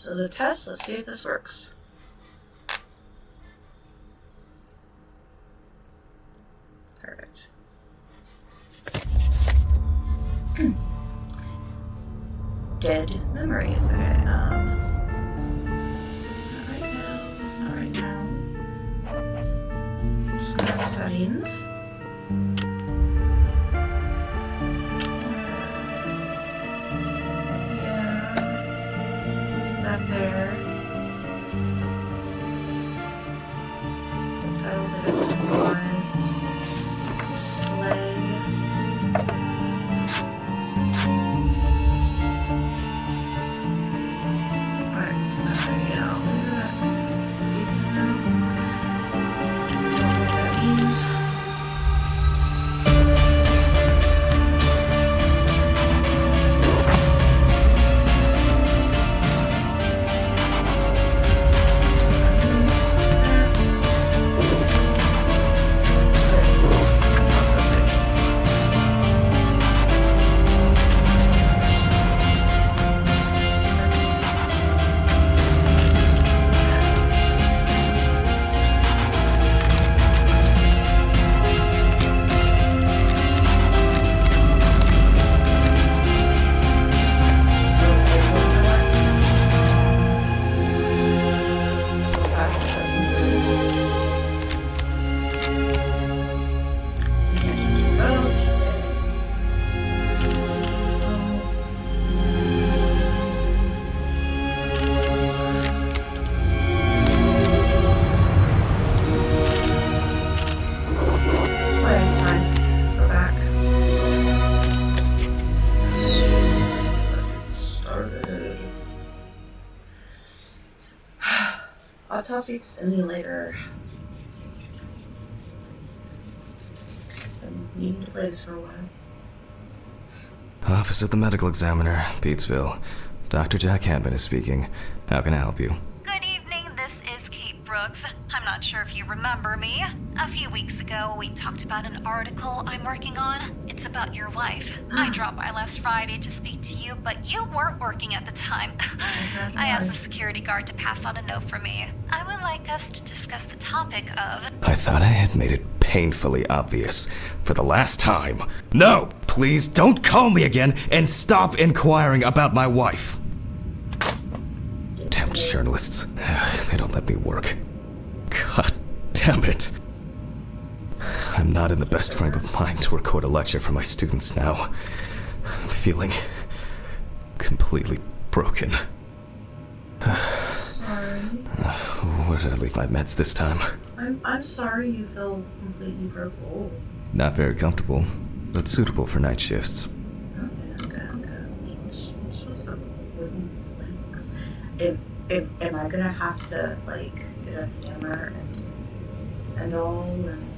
So the test, let's see if this works. Perfect. Dead memories. Okay, not right now. Just go to settings. That there. Subtitles I don't want. Display. Alright, yeah. Don't know what that means. Autopsy Simulator. Been needing to play this for a while. Office of the Medical Examiner, Petesville. Dr. Jack Hanman is speaking. How can I help you? Good evening, this is Kate Brooks. I'm not sure if you remember me. A few weeks ago, we talked about an article I'm working on. It's about your wife. I dropped by last Friday to speak to you, but you weren't working at the time. I asked the security guard to pass on a note for me. I would like us to discuss the topic of... I thought I had made it painfully obvious for the last time. No! Please don't call me again and stop inquiring about my wife. Damn journalists. They don't let me work. God damn it. I'm not in the best frame of mind to record a lecture for my students now. I'm feeling completely broken. Sorry. Where did I leave my meds this time? I'm sorry you feel completely broke. Not very comfortable, but suitable for night shifts. Okay. What's the wooden planks? Am I gonna have to, like, get a hammer and all, and...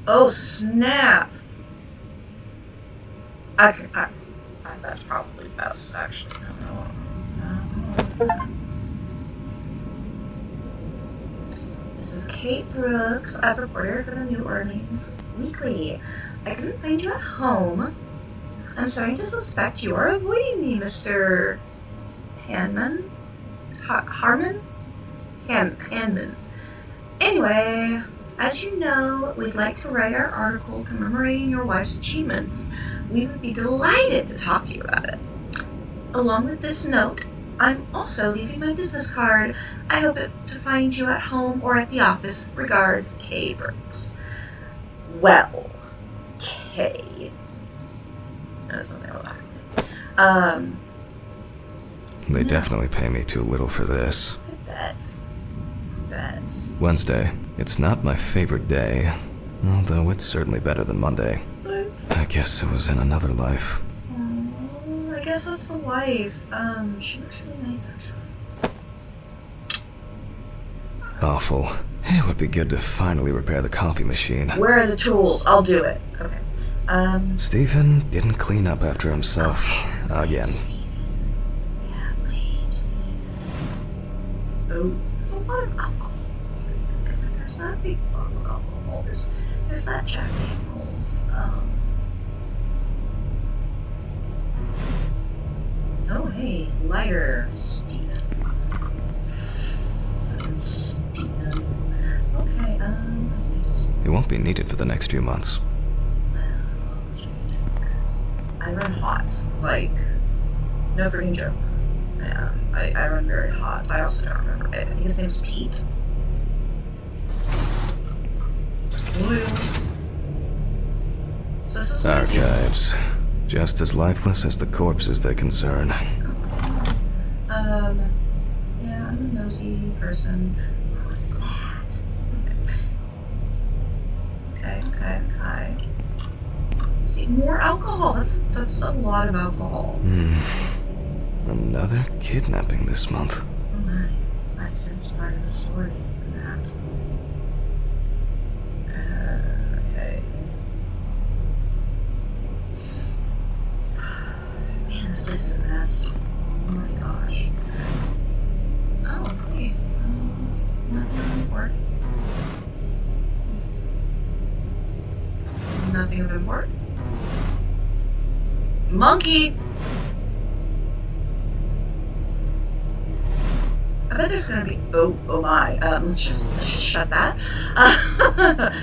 Oh, snap! That's probably best, actually. No. This is Kate Brooks, a reporter for the New Orleans Weekly. I couldn't find you at home. I'm starting to suspect you are avoiding me, Mr. Hanman? Hanman. Anyway, as you know, we'd like to write our article commemorating your wife's achievements. We would be delighted to talk to you about it. Along with this note, I'm also leaving my business card. I hope to find you at home or at the office. Regards, Kay Brooks. Well, Kay. That's something I'll back. They definitely pay me too little for this. I bet. Wednesday. It's not my favorite day, although it's certainly better than Monday. What? I guess it was in another life. Oh, I guess that's the wife. She looks really nice, actually. Awful. It would be good to finally repair the coffee machine. Where are the tools? I'll do it. Okay. Stephen didn't clean up after himself again. Yeah, blame Stephen. Oh, there's a lot of alcohol over here. Because there's that big bottle of alcohol. There's that Jack Hanman. Okay, lighter. Steven. Okay, It won't be needed for the next few months. I run hot. Like, no freaking joke. Yeah, I run very hot. I also don't remember. I think his name's Pete. Williams. So this is Archives. Just as lifeless as the corpses they concern. Yeah, I'm a nosy person. What's that? Okay. See, more alcohol. That's a lot of alcohol. Another kidnapping this month. Oh my. I sense part of the story in that. Okay. Man, this place is a mess. Oh my gosh. Oh, okay. Nothing of import. Nothing of import. Monkey! I bet there's gonna be. Oh my. Let's just shut that.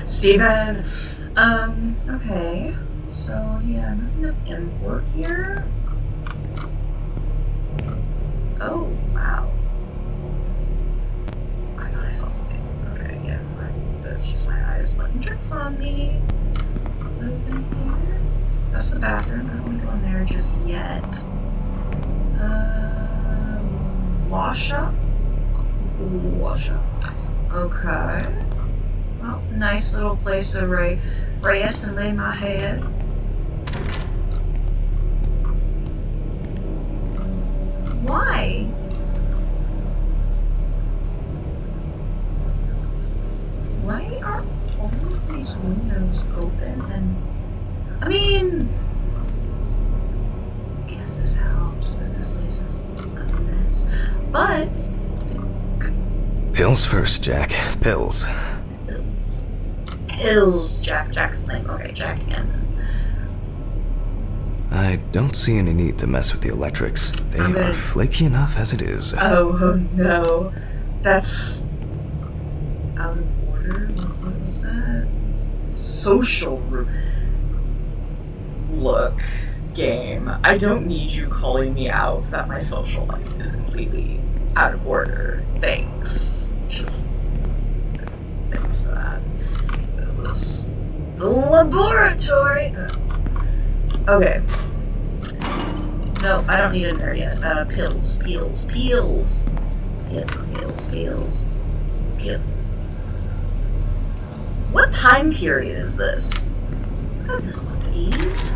Steven. Okay. So yeah, nothing of import here. Oh wow. I thought I saw something. Okay, yeah. That's just my eyes playing tricks on me. What is in here? That's the bathroom. I don't want to go in there just yet. Wash up. Okay. Well, nice little place to rest and lay my head. Why? Why are all of these windows open? And I mean, I guess it helps, but this place is a mess. But Pills first, Jack. Pills. Pills. Jack's his name. Okay, Jack Hanman. I don't see any need to mess with the electrics. They are flaky enough as it is. Oh no. That's out of order? What was that? Social Look, game. I don't need you calling me out that my social life is completely out of order. Thanks. Thanks for that. What is this? The laboratory! Okay. No, I don't need it there yet. Pills. Yeah, pills. What time period is this? It's gotta be like the 80s?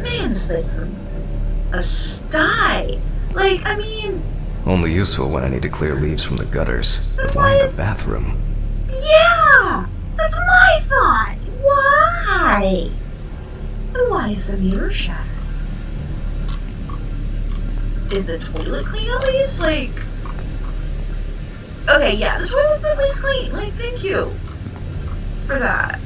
Man, this place is a sty. Like, I mean... Only useful when I need to clear leaves from the gutters. But why in the bathroom? Yeah! That's my thought! Why? And why is the mirror shattered? Is the toilet clean at least? Like... Okay, yeah, the toilet's at least clean. Like, thank you for that.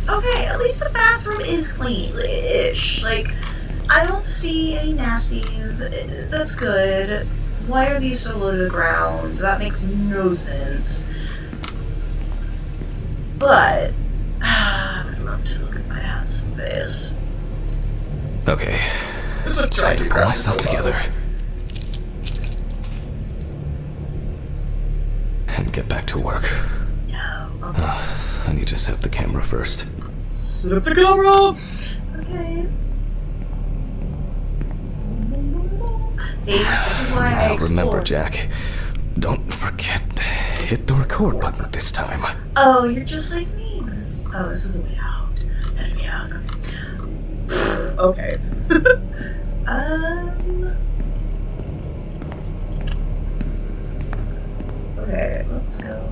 Okay, at least the bathroom is clean-ish. Like, I don't see any nasties. That's good. Why are these so low to the ground? That makes no sense. But I would love to look at my handsome face. Okay. Time to pull myself together. And get back to work. No. Okay. I need to set up the camera first. Set up the camera! Okay. See, this is why I explore. Remember, Jack, don't forget to hit the record button this time. Oh, you're just like me. This is the way out. Let me out. Okay. Okay, let's go.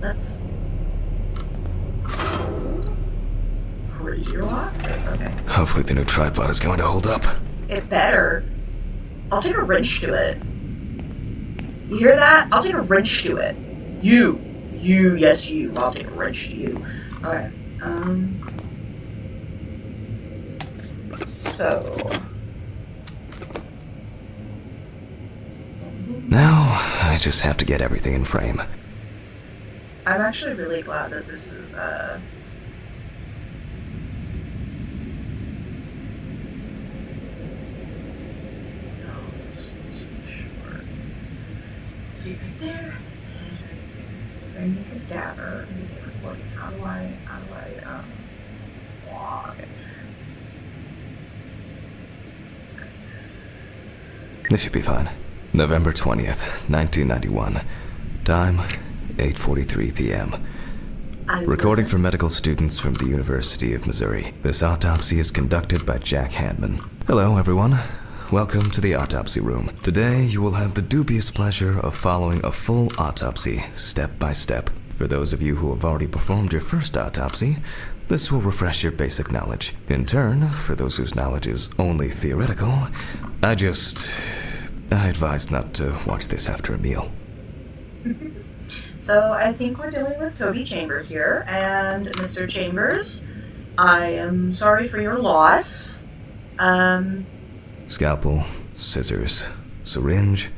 Let's... Okay. Hopefully the new tripod is going to hold up. It better. I'll take a wrench to it. You hear that? I'll take a wrench to it. You. Yes, you. I'll take a wrench to you. Okay. So... Now, I just have to get everything in frame. I'm actually really glad that this is, no, just be sure. See right there, and right there. I need a cadaver, I need a recording. How do I, okay. This should be fine. November 20th, 1991. Time, 8:43 p.m. Recording for medical students from the University of Missouri. This autopsy is conducted by Jack Hanman. Hello, everyone. Welcome to the autopsy room. Today, you will have the dubious pleasure of following a full autopsy, step by step. For those of you who have already performed your first autopsy, this will refresh your basic knowledge. In turn, for those whose knowledge is only theoretical, I advise not to watch this after a meal. So I think we're dealing with Toby Chambers here, and Mr. Chambers, I am sorry for your loss. Scalpel, scissors, syringe,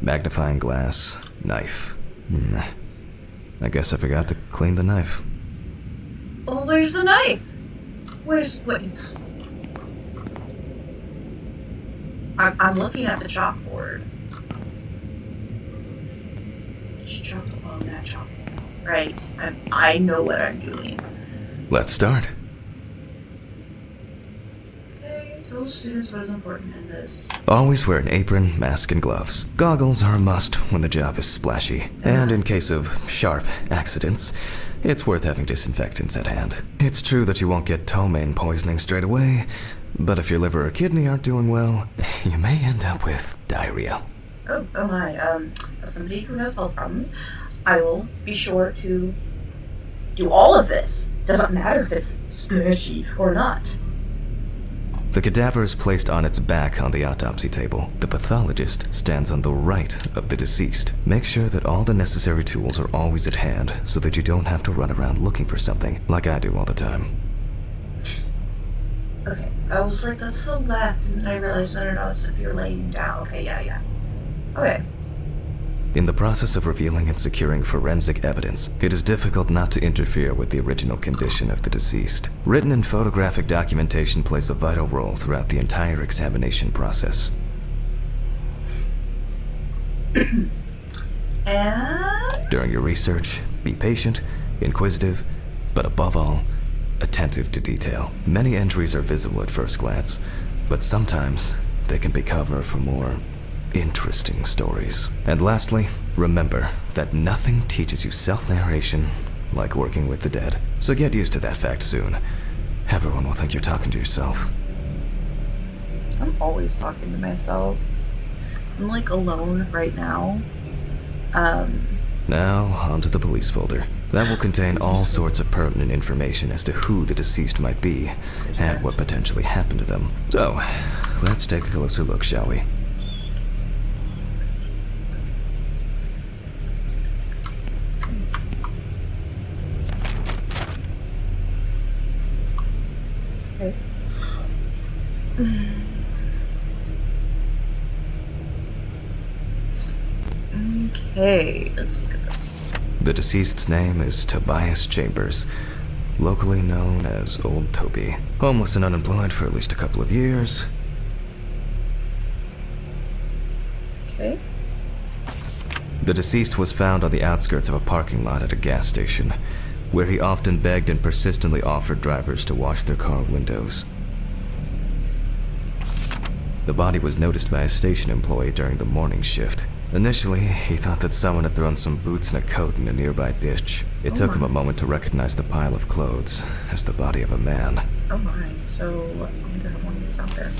magnifying glass, knife. I guess I forgot to clean the knife. Well, where's the knife? Wait. I'm looking at the chalkboard. Just chalk along that chalkboard. Right. I know what I'm doing. Let's start. Okay, tell the students what is important in this. Always wear an apron, mask, and gloves. Goggles are a must when the job is splashy. And in case of sharp accidents, it's worth having disinfectants at hand. It's true that you won't get ptomaine poisoning straight away, but if your liver or kidney aren't doing well, you may end up with diarrhea. Oh my, as somebody who has health problems, I will be sure to do all of this. Doesn't matter if it's splashy or not. The cadaver is placed on its back on the autopsy table. The pathologist stands on the right of the deceased. Make sure that all the necessary tools are always at hand so that you don't have to run around looking for something, like I do all the time. Okay, I was like, that's the left, and then I realized, no, it's if you're laying down. Okay, yeah. Okay. In the process of revealing and securing forensic evidence, it is difficult not to interfere with the original condition of the deceased. Written and photographic documentation plays a vital role throughout the entire examination process. And? During your research, be patient, inquisitive, but above all, attentive to detail. Many entries are visible at first glance, but sometimes they can be cover for more interesting stories. And lastly, remember that nothing teaches you self-narration like working with the dead. So get used to that fact soon. Everyone will think you're talking to yourself. I'm always talking to myself. I'm like alone right now. Now, onto the police folder. That will contain all sorts of pertinent information as to who the deceased might be and what potentially happened to them. So, let's take a closer look, shall we? Okay, let's look at this. The deceased's name is Tobias Chambers, locally known as Old Toby. Homeless and unemployed for at least a couple of years. Okay. The deceased was found on the outskirts of a parking lot at a gas station, where he often begged and persistently offered drivers to wash their car windows. The body was noticed by a station employee during the morning shift. Initially, he thought that someone had thrown some boots and a coat in a nearby ditch. It took him a moment to recognize the pile of clothes as the body of a man. Oh my, so I wonder how long he was out there.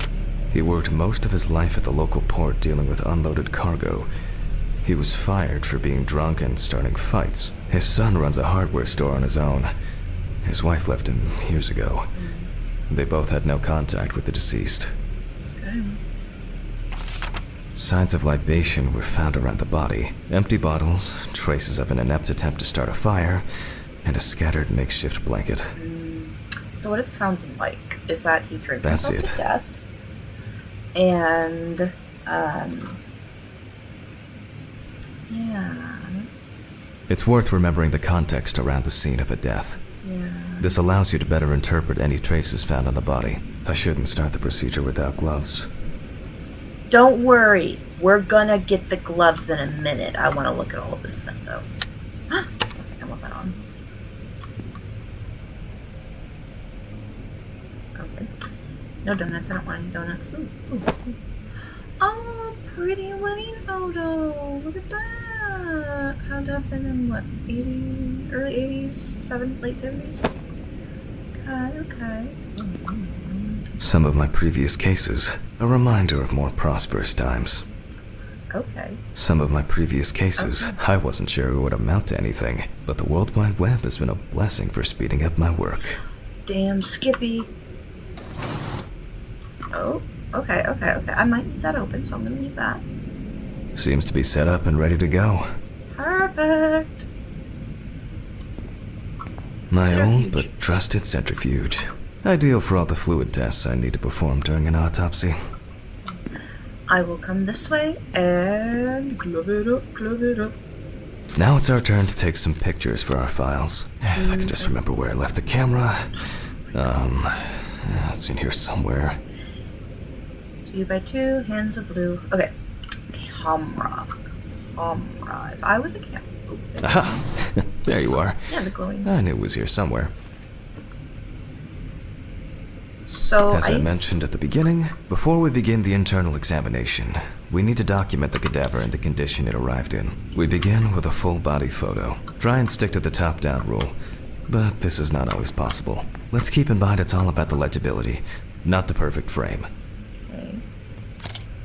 He worked most of his life at the local port dealing with unloaded cargo. He was fired for being drunk and starting fights. His son runs a hardware store on his own. His wife left him years ago. They both had no contact with the deceased. Okay. Signs of libation were found around the body. Empty bottles, traces of an inept attempt to start a fire, and a scattered makeshift blanket. So what it's sounding like is that he drank That's himself it. to death. And, yeah. It's worth remembering the context around the scene of a death. Yeah. This allows you to better interpret any traces found on the body. I shouldn't start the procedure without gloves. Don't worry. We're gonna get the gloves in a minute. I want to look at all of this stuff, though. Okay, I want that on. Okay. No donuts. I don't want any donuts. Ooh, ooh, ooh. Oh, pretty wedding photo. Look at that. Had to have been in, what, 80s? Early 80s? Late 70s? Okay. Some of my previous cases, a reminder of more prosperous times. Okay. Some of my previous cases, I wasn't sure it would amount to anything, but the World Wide Web has been a blessing for speeding up my work. Damn, Skippy. Oh, okay. I might need that open, so I'm gonna leave that. Seems to be set up and ready to go. Perfect. My Centrifuge. old but trusted centrifuge. Ideal for all the fluid tests I need to perform during an autopsy. I will come this way and glove it up. Now it's our turn to take some pictures for our files. If I can just remember where I left the camera. It's in here somewhere. 2x2, hands of blue. Okay. Camera. If I was a camera. Aha! There you are. Yeah, the glowing. I knew it was here somewhere. So, As I mentioned at the beginning, before we begin the internal examination, we need to document the cadaver and the condition it arrived in. We begin with a full body photo. Try and stick to the top-down rule, but this is not always possible. Let's keep in mind it's all about the legibility, not the perfect frame. Okay.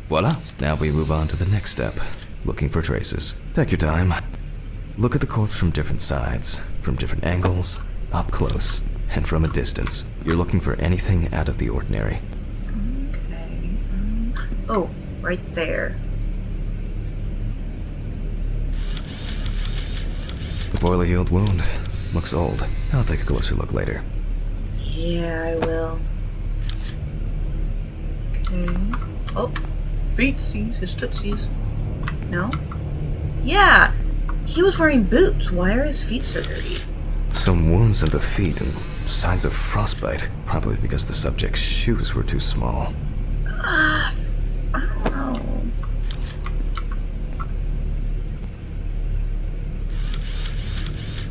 Voila! Now we move on to the next step, looking for traces. Take your time. Look at the corpse from different sides, from different angles, up close, and from a distance. You're looking for anything out of the ordinary. Okay. Oh, right there. The boiler-healed wound. Looks old. I'll take a closer look later. Yeah, I will. Okay. Oh, feetsies, his tootsies. No? Yeah! He was wearing boots. Why are his feet so dirty? Some wounds in the feet and signs of frostbite. Probably because the subject's shoes were too small. I don't know.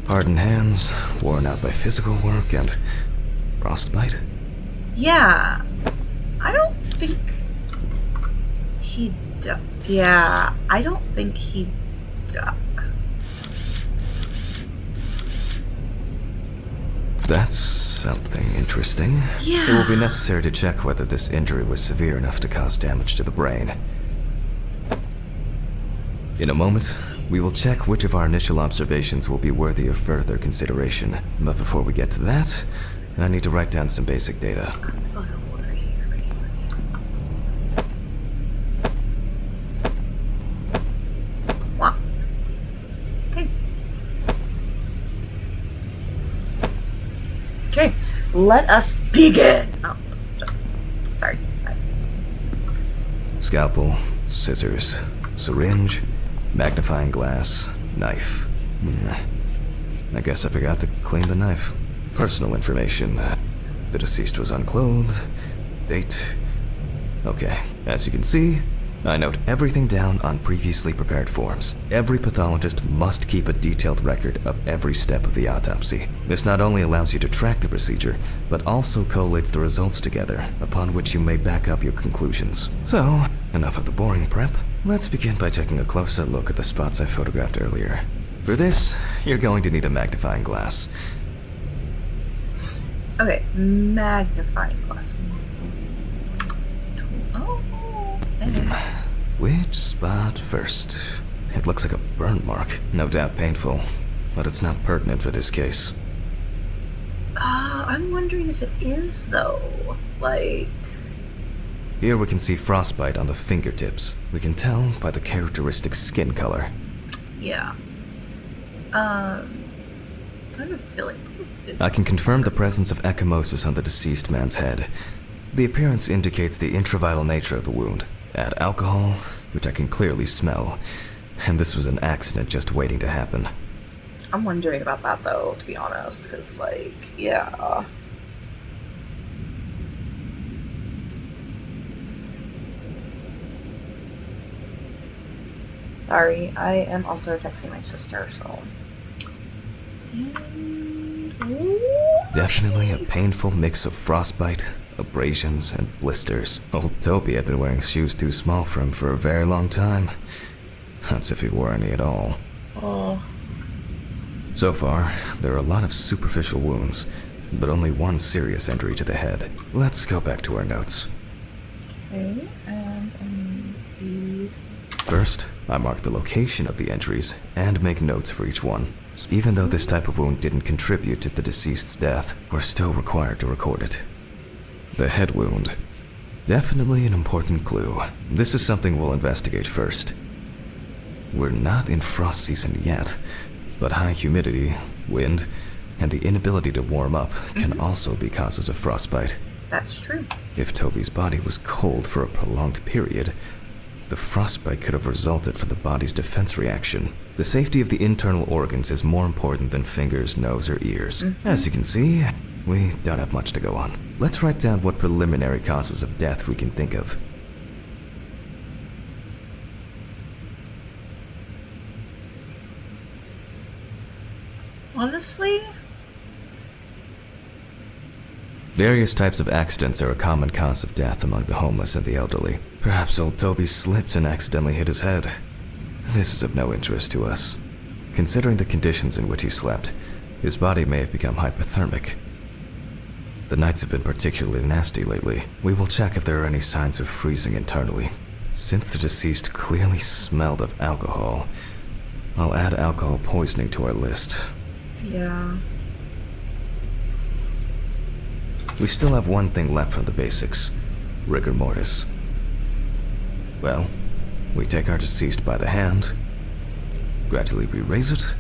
Hardened hands, worn out by physical work, and frostbite? Yeah. I don't think he Yeah, I don't think he died. That's something interesting. Yeah. It will be necessary to check whether this injury was severe enough to cause damage to the brain. In a moment, we will check which of our initial observations will be worthy of further consideration. But before we get to that, I need to write down some basic data. Photo board right here. Wow. Okay. Okay, let us begin. Oh, sorry. Scalpel, scissors, syringe, magnifying glass, knife. I guess I forgot to clean the knife. Personal information. The deceased was unclothed. Date. Okay, as you can see, I note everything down on previously prepared forms. Every pathologist must keep a detailed record of every step of the autopsy. This not only allows you to track the procedure, but also collates the results together, upon which you may back up your conclusions. So, enough of the boring prep. Let's begin by taking a closer look at the spots I photographed earlier. For this, you're going to need a magnifying glass. Okay, magnifying glass. Oh, okay. Which spot first? It looks like a burn mark. No doubt painful, but it's not pertinent for this case. I'm wondering if it is, though. Like... Here we can see frostbite on the fingertips. We can tell by the characteristic skin color. Yeah. I have a feeling. I can confirm the presence of ecchymosis on the deceased man's head. The appearance indicates the intravital nature of the wound. Add alcohol, which I can clearly smell, and this was an accident just waiting to happen. I'm wondering about that, though, to be honest, because, like, yeah. Sorry, I am also texting my sister, so... Definitely a painful mix of frostbite, abrasions, and blisters. Old Toby had been wearing shoes too small for him for a very long time. That's if he wore any at all. Oh. So far, there are a lot of superficial wounds, but only one serious injury to the head. Let's go back to our notes. Okay, and First, I mark the location of the injuries and make notes for each one. Even though this type of wound didn't contribute to the deceased's death, we're still required to record it. The head wound. Definitely an important clue. This is something we'll investigate first. We're not in frost season yet, but high humidity, wind, and the inability to warm up can also be causes of frostbite. That's true. If Toby's body was cold for a prolonged period, the frostbite could have resulted from the body's defense reaction. The safety of the internal organs is more important than fingers, nose, or ears. As you can see, we don't have much to go on. Let's write down what preliminary causes of death we can think of. Honestly? Various types of accidents are a common cause of death among the homeless and the elderly. Perhaps old Toby slipped and accidentally hit his head. This is of no interest to us. Considering the conditions in which he slept, his body may have become hypothermic. The nights have been particularly nasty lately. We will check if there are any signs of freezing internally. Since the deceased clearly smelled of alcohol, I'll add alcohol poisoning to our list. Yeah. We still have one thing left from the basics: rigor mortis. Well, we take our deceased by the hand, gradually re-raise it,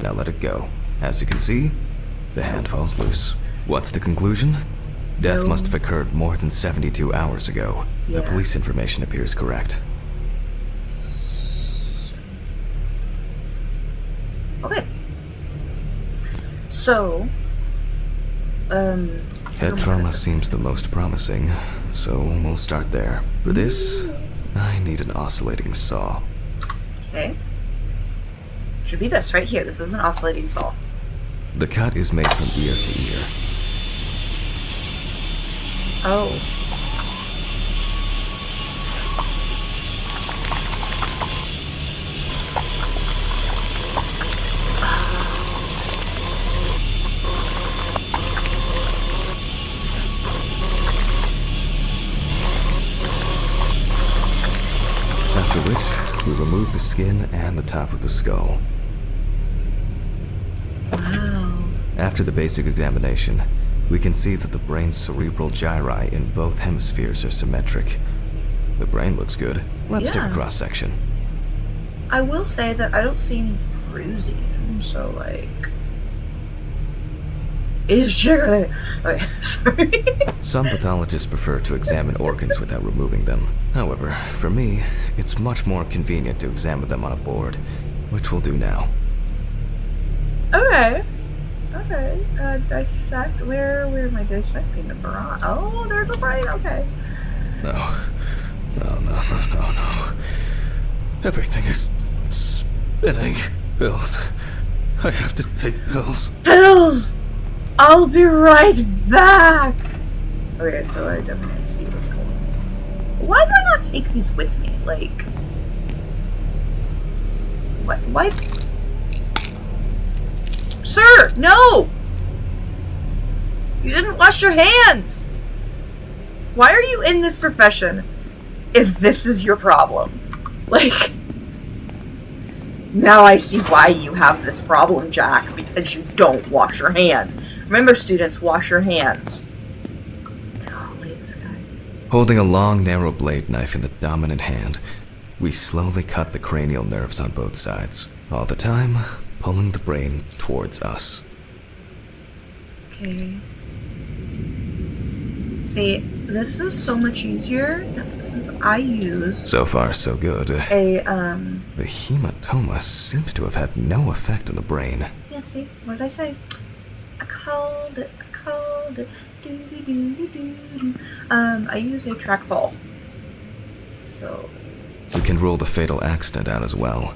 now let it go. As you can see, the hand falls loose. What's the conclusion? Death must have occurred more than 72 hours ago. Yeah. The police information appears correct. Okay. So, Head trauma seems the most promising, so we'll start there. For this, I need an oscillating saw. Okay. Should be this right here. This is an oscillating saw. The cut is made from ear to ear. Oh. After which, we remove the skin and the top of the skull. Wow. After the basic examination, we can see that the brain's cerebral gyri in both hemispheres are symmetric. The brain looks good. Let's take a Yeah. cross-section. I will say that I don't see any bruising, so, like... It's jiggly! Okay, sorry. Some pathologists prefer to examine organs without removing them. However, for me, it's much more convenient to examine them on a board, which we'll do now. Okay. Okay. Dissect. Where am I dissecting the brain? Oh, there's a brain. Okay. No. Everything is spinning. Pills. I have to take pills. Pills! I'll be right back! Okay, so I definitely see what's going on. Why do I not take these with me? Like... What? Sir! No! You didn't wash your hands! Why are you in this profession if this is your problem? Like... Now I see why you have this problem, Jack, because you don't wash your hands. Remember, students, wash your hands. Holding a long, narrow blade knife in the dominant hand, we slowly cut the cranial nerves on both sides, all the time pulling the brain towards us. Okay. See, this is so much easier since I use So far, so good. a, The hematoma seems to have had no effect on the brain. yeah, see, what did I say? I called it, do. I use a trackball. So, We can rule the fatal accident out as well.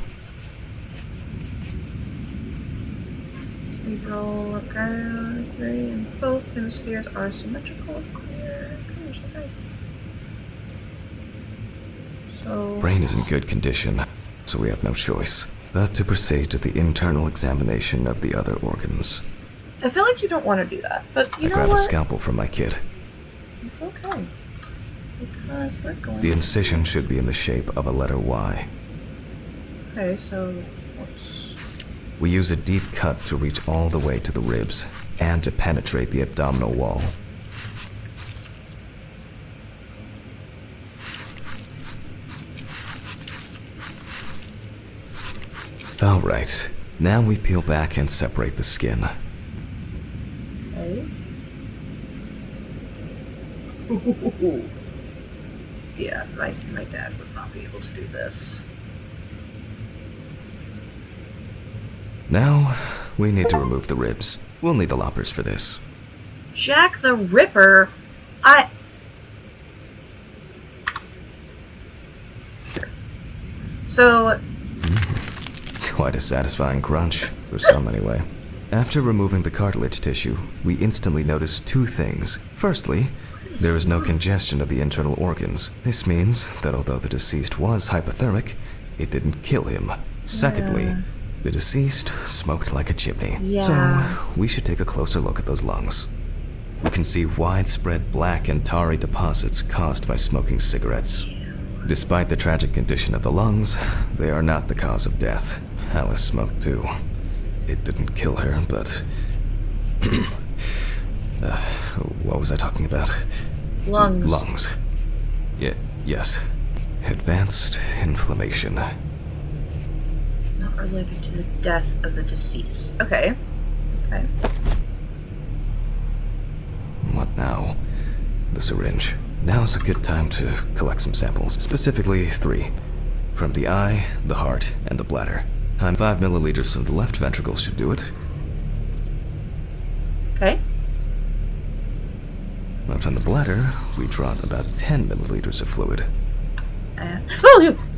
cerebral gray, and both hemispheres are symmetrical. It's clear. Okay. So, Brain is in good condition, so we have no choice but to proceed to the internal examination of the other organs. I feel like you don't want to do that, but you I know grab a what? scalpel from my kit. It's okay. Because we're going The incision should be in the shape of a letter Y. Okay, so what's... We use a deep cut to reach all the way to the ribs and to penetrate the abdominal wall. Alright, now we peel back and separate the skin. Okay. Yeah, my dad would not be able to do this. Now, we need to remove the ribs. We'll need the loppers for this. Jack the Ripper? Sure. So, Quite a satisfying crunch, for some anyway. After removing the cartilage tissue, we instantly notice two things. Firstly, there is no congestion of the internal organs. This means that although the deceased was hypothermic, it didn't kill him. Secondly, the deceased smoked like a chimney. Yeah. So, we should take a closer look at those lungs. We can see widespread black and tarry deposits caused by smoking cigarettes. Despite the tragic condition of the lungs, they are not the cause of death. Alice smoked too. It didn't kill her, but... what was I talking about? lungs. Lungs. Yes. Advanced inflammation. Not related to the death of the deceased. Okay. What now? The syringe. Now's a good time to collect some samples. Specifically 3. From the eye, the heart, and the bladder. 5 milliliters from the left ventricle should do it. Okay. And from the bladder, we draw about 10 milliliters of fluid. And...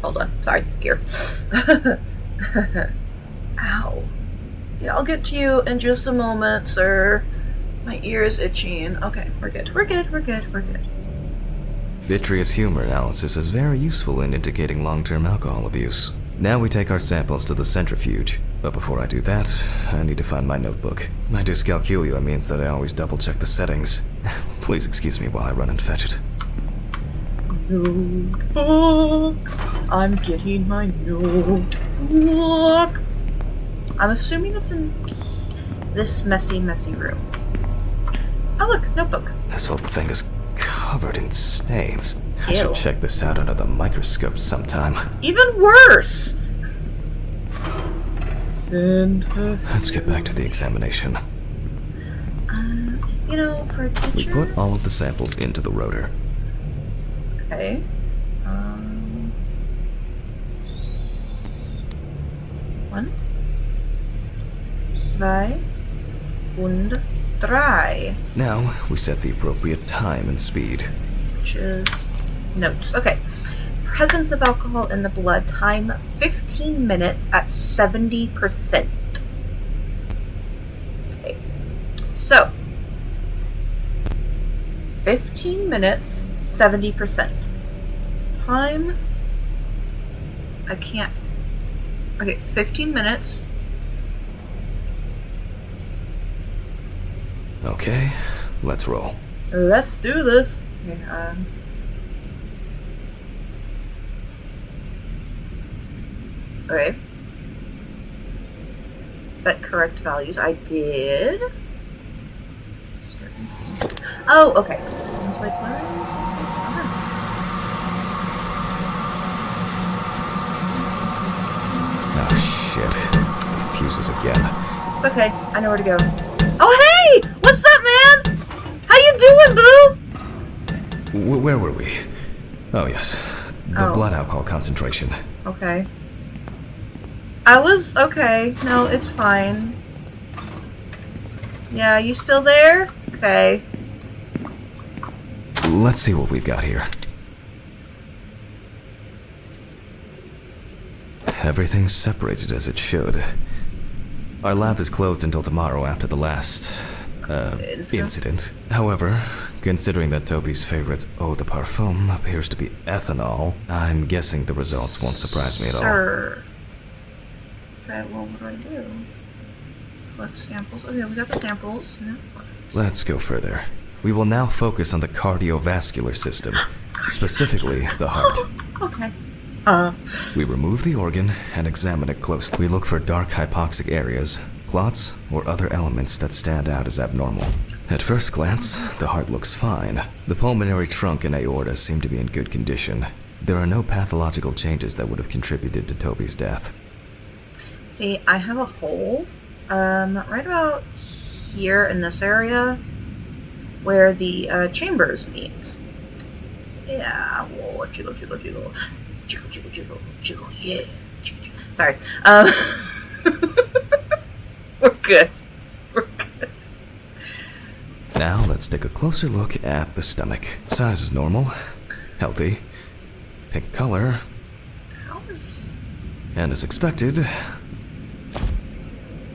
hold on. Sorry. Here. Ow. Yeah, I'll get to you in just a moment, sir. My ear is itching. Okay, we're good. Vitreous humor analysis is very useful in indicating long-term alcohol abuse. Now we take our samples to the centrifuge. But before I do that, I need to find my notebook. My dyscalculia means that I always double-check the settings. Please excuse me while I run and fetch it. Notebook. I'm getting my notebook. I'm assuming it's in this messy room. Oh, look, notebook. This whole thing is covered in stains. I Ew. should check this out under the microscope sometime. Even worse. Centrifuge. Let's get back to the examination. For a We teacher. put all of the samples into the rotor. Okay. 1, 2, und 3. Now, we set the appropriate time and speed. Which is notes. Okay. Presence of alcohol in the blood. Time 15 minutes at 70%. Okay. So, 15 minutes, 70%. Time. I can't. Okay, 15 minutes. Okay, let's roll. Let's do this. Okay, okay. Set correct values. I did. Oh, okay. I was like, where is this? bruises again. It's okay. I know where to go. Oh, hey! What's up, man? How you doing, boo? Where were we? Oh, yes. The blood alcohol concentration. Okay. I was... Okay. No, it's fine. Yeah, you still there? Okay. Let's see what we've got here. Everything's separated as it should. Our lab is closed until tomorrow after the last, incident. However, considering that Toby's favorite eau de parfum appears to be ethanol, I'm guessing the results won't surprise me at all. Sure. Okay, well, what do I do? Collect samples. Okay, we got the samples. No. Let's go further. We will now focus on the cardiovascular system, specifically the heart. Okay. We remove the organ and examine it closely. We look for dark hypoxic areas, clots, or other elements that stand out as abnormal. At first glance, the heart looks fine. The pulmonary trunk and aorta seem to be in good condition. There are no pathological changes that would have contributed to Toby's death. See, I have a hole, right about here in this area, where the chambers meet. Yeah, whoa, jiggle, jiggle, jiggle. Jiggle, jiggle, jiggle, jiggle, yeah. Jiggle, jiggle. Sorry. We're good. We're good. Now let's take a closer look at the stomach. Size is normal, healthy, pink color, How is... and as expected,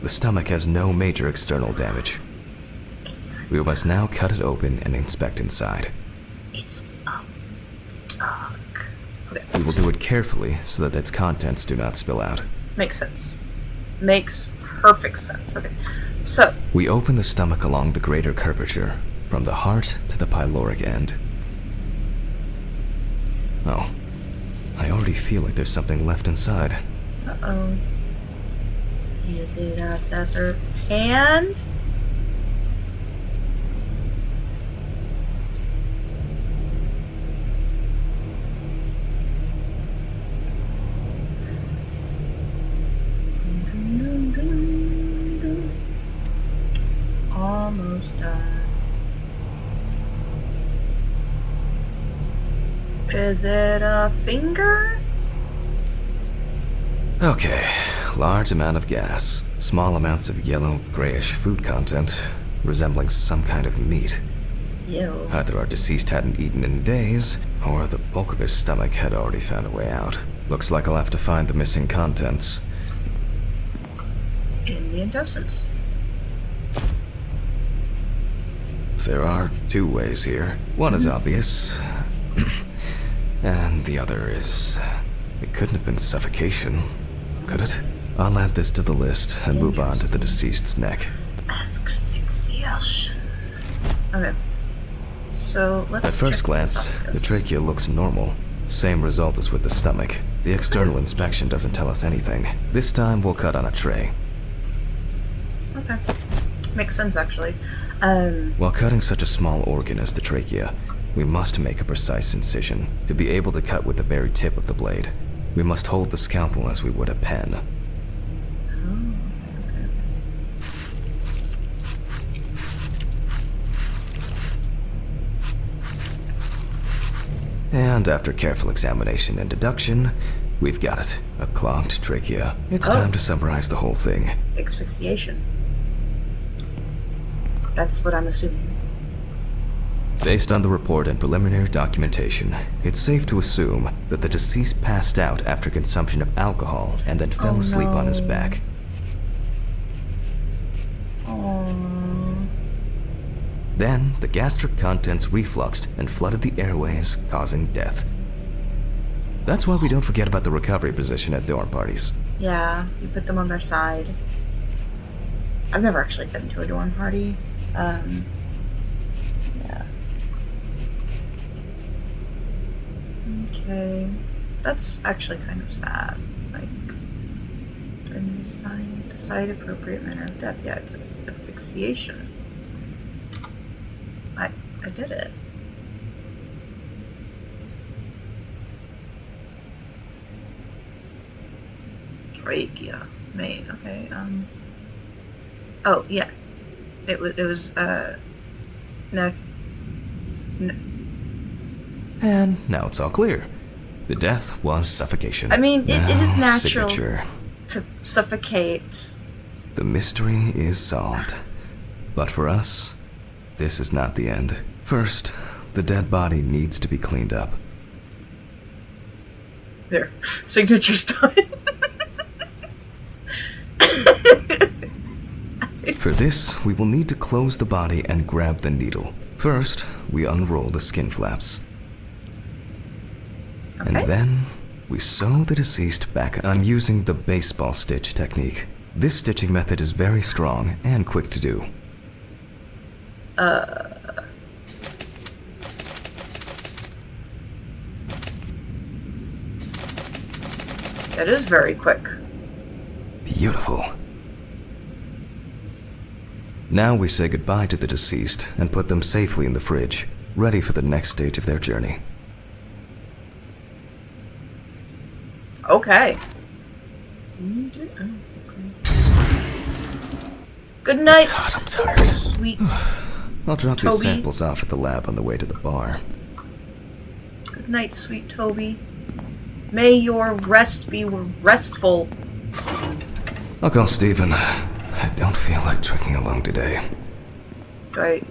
the stomach has no major external damage. We must now cut it open and inspect inside. It's dark. Okay. We will do it carefully so that its contents do not spill out. Makes sense. Makes perfect sense. Okay. So, We open the stomach along the greater curvature, from the heart to the pyloric end. Oh, I already feel like there's something left inside. uh-oh. Is it a severed hand? Almost done. Is it a finger? Okay, large amount of gas, small amounts of yellow, grayish food content, resembling some kind of meat. Ew. Either our deceased hadn't eaten in days, or the bulk of his stomach had already found a way out. Looks like I'll have to find the missing contents. In the intestines. There are two ways here. One is obvious, and the other is... It couldn't have been suffocation, could it? I'll add this to the list and move on to the deceased's neck. Asphyxiation. Okay. So, let's At first check glance, the esophagus. trachea looks normal. Same result as with the stomach. The external inspection doesn't tell us anything. This time we'll cut on a tray. Okay. Makes sense, actually. While cutting such a small organ as the trachea, we must make a precise incision. To be able to cut with the very tip of the blade, we must hold the scalpel as we would a pen. Okay. And after careful examination and deduction, we've got it. A clogged trachea. It's time to summarize the whole thing. Asphyxiation. That's what I'm assuming. Based on the report and preliminary documentation, it's safe to assume that the deceased passed out after consumption of alcohol and then fell asleep on his back. Aww. Then, the gastric contents refluxed and flooded the airways, causing death. That's why we don't forget about the recovery position at dorm parties. Yeah, you put them on their side. I've never actually been to a dorm party. Yeah. Okay. That's actually kind of sad. Like, during the decide appropriate manner of death. Yeah, it's asphyxiation. I did it. Trachea. Main. Okay. Oh yeah. It was neck. And now it's all clear. The death was suffocation. I mean, it is natural signature. to suffocate. The mystery is solved. But for us, this is not the end. First, the dead body needs to be cleaned up. There. Signature's done. For this, we will need to close the body and grab the needle. First, we unroll the skin flaps. Okay. And then, we sew the deceased back. I'm using the baseball stitch technique. This stitching method is very strong and quick to do. That is very quick. Beautiful. Now we say goodbye to the deceased and put them safely in the fridge, ready for the next stage of their journey. Okay. Good night. God, I'm tired. Sweet. I'll drop Toby. these samples off at the lab on the way to the bar. Good night, sweet Toby. May your rest be restful. I'll call Steven. I don't feel like drinking alone today. Do I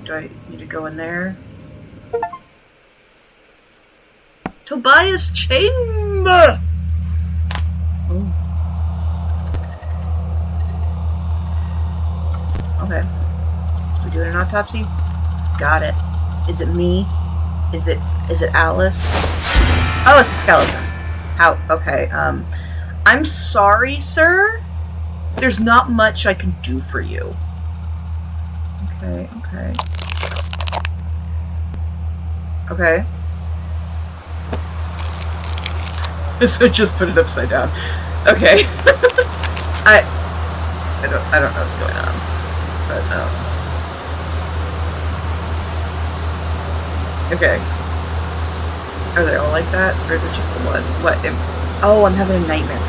need to go in there? Tobias Chamber! Oh. Okay. We doing an autopsy? Got it. Is it me? Is it Alice? Oh, it's a skeleton. How? Okay, I'm sorry, sir. There's not much I can do for you. Okay. Okay. So just put it upside down. Okay. I don't know what's going on. But okay. Are they all like that? Or is it just the one? What? Oh, I'm having a nightmare.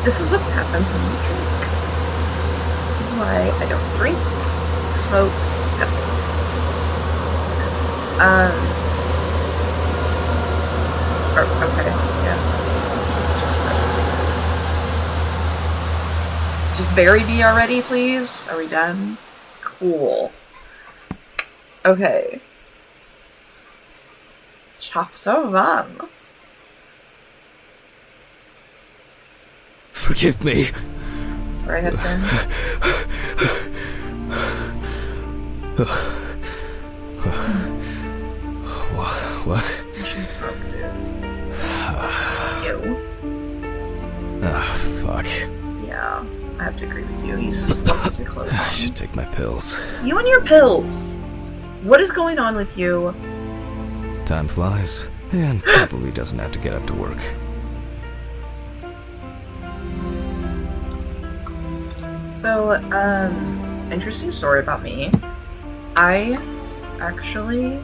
This is what happens when you drink. This is why I don't drink, smoke, nothing. Okay, yeah. Just bury me already, please. Are we done? Cool. Okay. Chapter 1. Forgive me. Where I have sinned. What? You shouldn't smoke, dude. You. Ah, fuck. Yeah, I have to agree with you. You slept with your clothes I on. should take my pills. You and your pills! What is going on with you? Time flies, and probably doesn't have to get up to work. So, interesting story about me. I actually...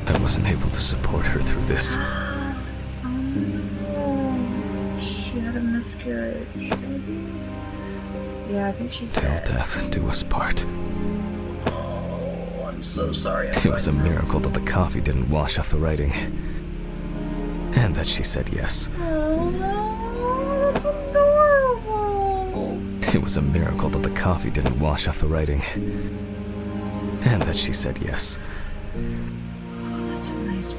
I wasn't able to support her through this. Oh no. She had a miscarriage, maybe? Yeah, I think she's Till dead. death do us part. Oh, I'm so sorry. It was a miracle that the coffee didn't wash off the writing. And that she said yes. Oh, that's adorable. It was a miracle that the coffee didn't wash off the writing. And that she said yes. That's a nice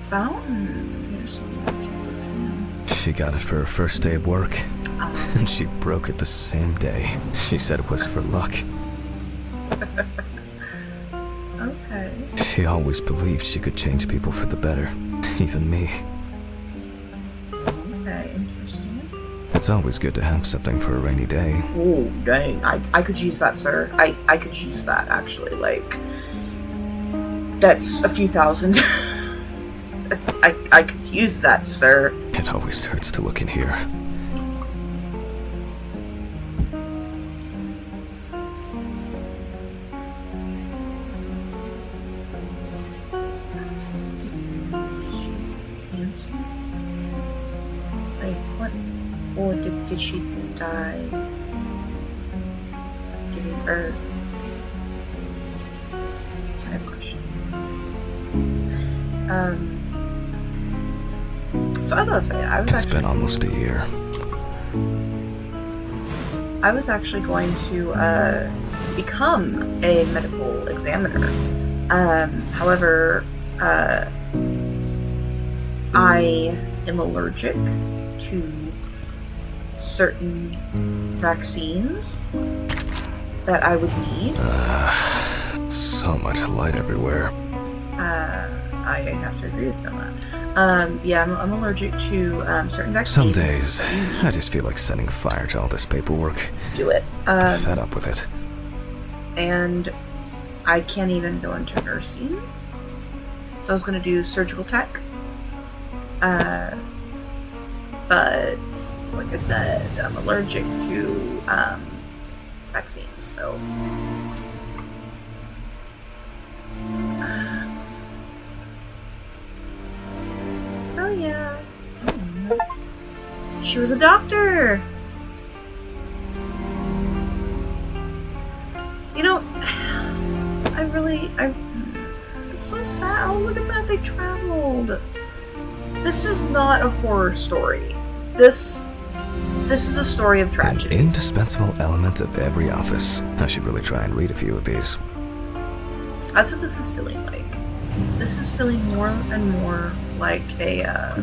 fountain. There's so much at the time. She got it for her first day of work. And she broke it the same day. She said it was for luck. Okay. She always believed she could change people for the better. Even me. Okay, interesting. It's always good to have something for a rainy day. Oh, dang. I could use that, sir. I could use that, actually. Like, that's a few thousand. I could use that, sir. It always hurts to look in here. Cancer? Like, what? Or did Did she die giving birth? I have questions. So as I was saying, It's been almost a year. I was actually going to become a medical examiner. However, I am allergic to certain vaccines that I would need. So much light everywhere. I have to agree with you on that. Yeah, I'm allergic to certain vaccines. Some days, I just feel like setting fire to all this paperwork. Do it. I'm fed up with it. And I can't even go into nursing. So I was going to do surgical tech. But, like I said, I'm allergic to vaccines, so... So, yeah. She was a doctor! You know, I'm so sad. Oh, look at that, they traveled. This is not a horror story. This is a story of tragedy. An indispensable element of every office. I should really try and read a few of these. That's what this is feeling like. This is feeling more and more like a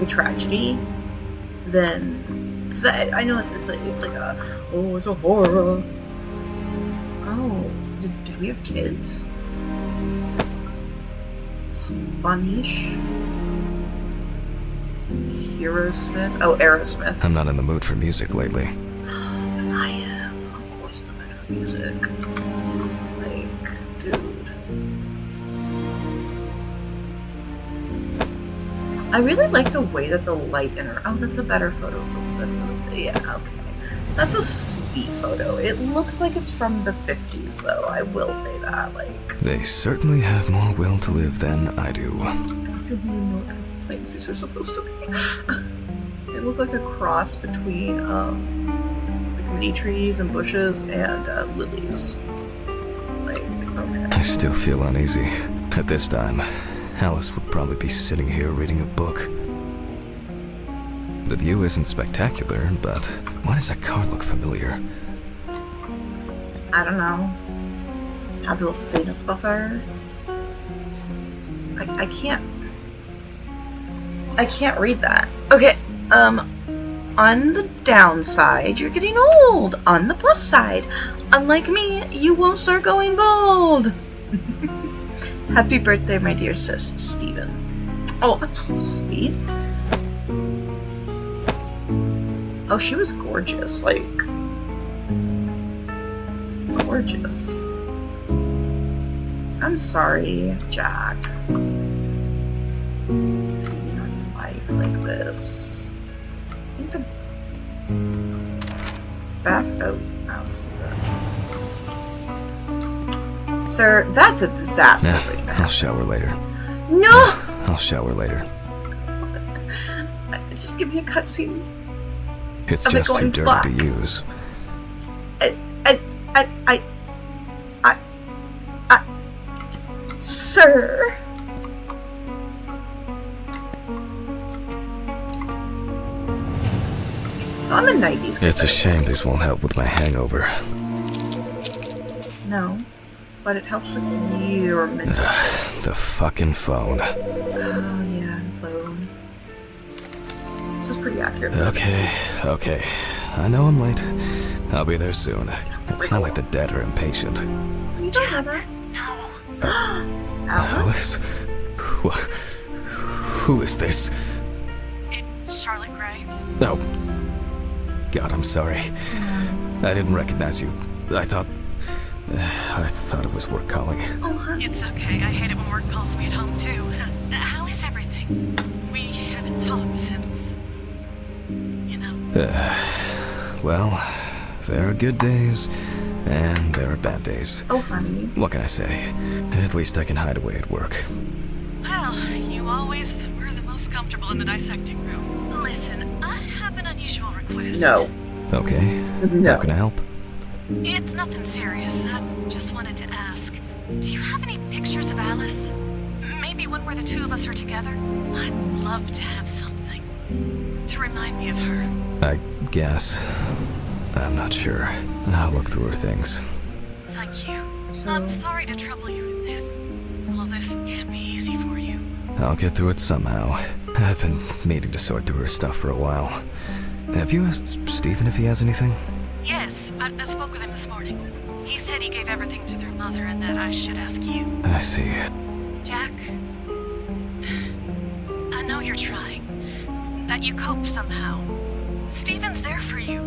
tragedy than... Because I know it's like a... Oh, it's a horror. Oh, did we have kids? Spanish? Aerosmith? Oh, Aerosmith. I'm not in the mood for music lately. I am. I'm always in the mood for music. Like, dude. I really like the way that the light in her... Oh, that's a better photo. Yeah, okay. That's a sweet photo. It looks like it's from the 50s, though. I will say that, like... They certainly have more will to live than I do. I don't even know what type of plants these are supposed to be. They look like a cross between, like mini trees and bushes and, lilies. Like, okay. I still feel uneasy. At this time, Alice would probably be sitting here reading a book. The view isn't spectacular, but why does that car look familiar? I don't know. Have you seen it before? I can't read that. Okay, on the downside, you're getting old. On the plus side, unlike me, you won't start going bald. Happy birthday, my dear sis, Steven. Oh, that's so sweet. Oh, she was gorgeous, like... Gorgeous. I'm sorry, Jack. Feeding on your life like this. I think the... bath... Oh, this is it. Sir, that's a disaster right now. I'll shower later. No! I'll shower later. Just give me a cutscene. It's just too dirty to use. Sir. So I'm a 90s kid. It's a shame this won't help with my hangover. No, but it helps with your mental state. The fucking phone. Oh yeah, the phone. This is pretty accurate. Okay. I know I'm late. I'll be there soon. It's not like the dead are impatient. You don't have that. No. Alice? Who is this? It's Charlotte Graves. Oh. God, I'm sorry. I didn't recognize you. I thought it was work calling. Oh, honey. It's okay. I hate it when work calls me at home, too. How is everything? We haven't talked since... you know. Well, there are good days, and there are bad days. Oh, honey. What can I say? At least I can hide away at work. Well, you always were the most comfortable in the dissecting room. Listen, I have an unusual request. request. No. Okay. No. How can I help? It's nothing serious. I just wanted to ask, do you have any pictures of Alice? Maybe one where the two of us are together? I'd love to have something to remind me of her. I guess. I'm not sure. I'll look through her things. Thank you. So- I'm sorry to trouble you in this. All this can't be easy for you. I'll get through it somehow. I've been meaning to sort through her stuff for a while. Have you asked Stephen if he has anything? Yes, I spoke with him this morning. He said he gave everything to their mother and that I should ask you. I see. Jack, I know you're trying. That you cope somehow. Stephen's there for you.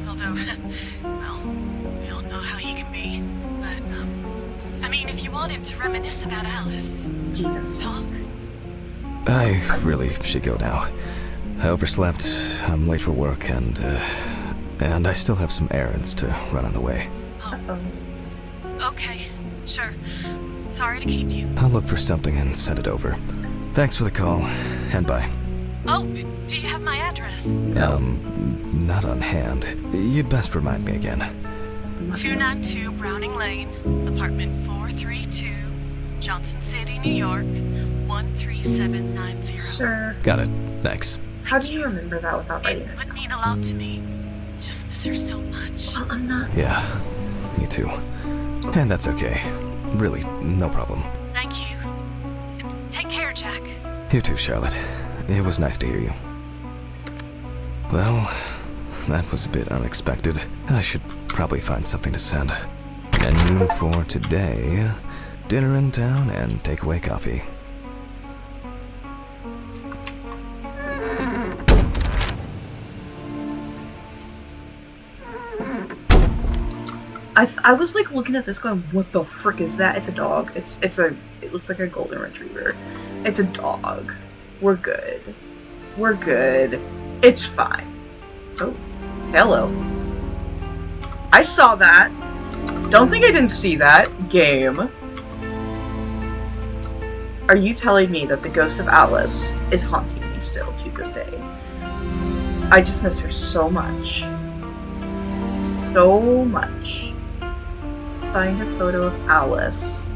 Although, well, we all know how he can be. But, I mean, if you want him to reminisce about Alice, talk. I really should go now. I overslept, I'm late for work, and I still have some errands to run on the way. Uh-oh. Okay, sure. Sorry to keep you. I'll look for something and send it over. Thanks for the call, and bye. Oh, do you have my address? Not on hand. You'd best remind me again. 292 Browning Lane, apartment 432, Johnson City, New York, 13790. Sure. Got it. Thanks. How do you remember that without writing It it? would mean a lot to me. Just miss her so much. Well, I'm not. Yeah, me too. And that's okay. Really, no problem. Thank you. Take care, Jack. You too, Charlotte. It was nice to hear you. Well, that was a bit unexpected. I should probably find something to send. Menu for today: dinner in town and takeaway coffee. I was like looking at this going, what the frick is that? It's a dog. It looks like a golden retriever. It's a dog. We're good. We're good. It's fine. Oh, hello. I saw that. Don't think I didn't see that. Game. Are you telling me that the ghost of Alice is haunting me still to this day? I just miss her so much. So much. Find a photo of Alice.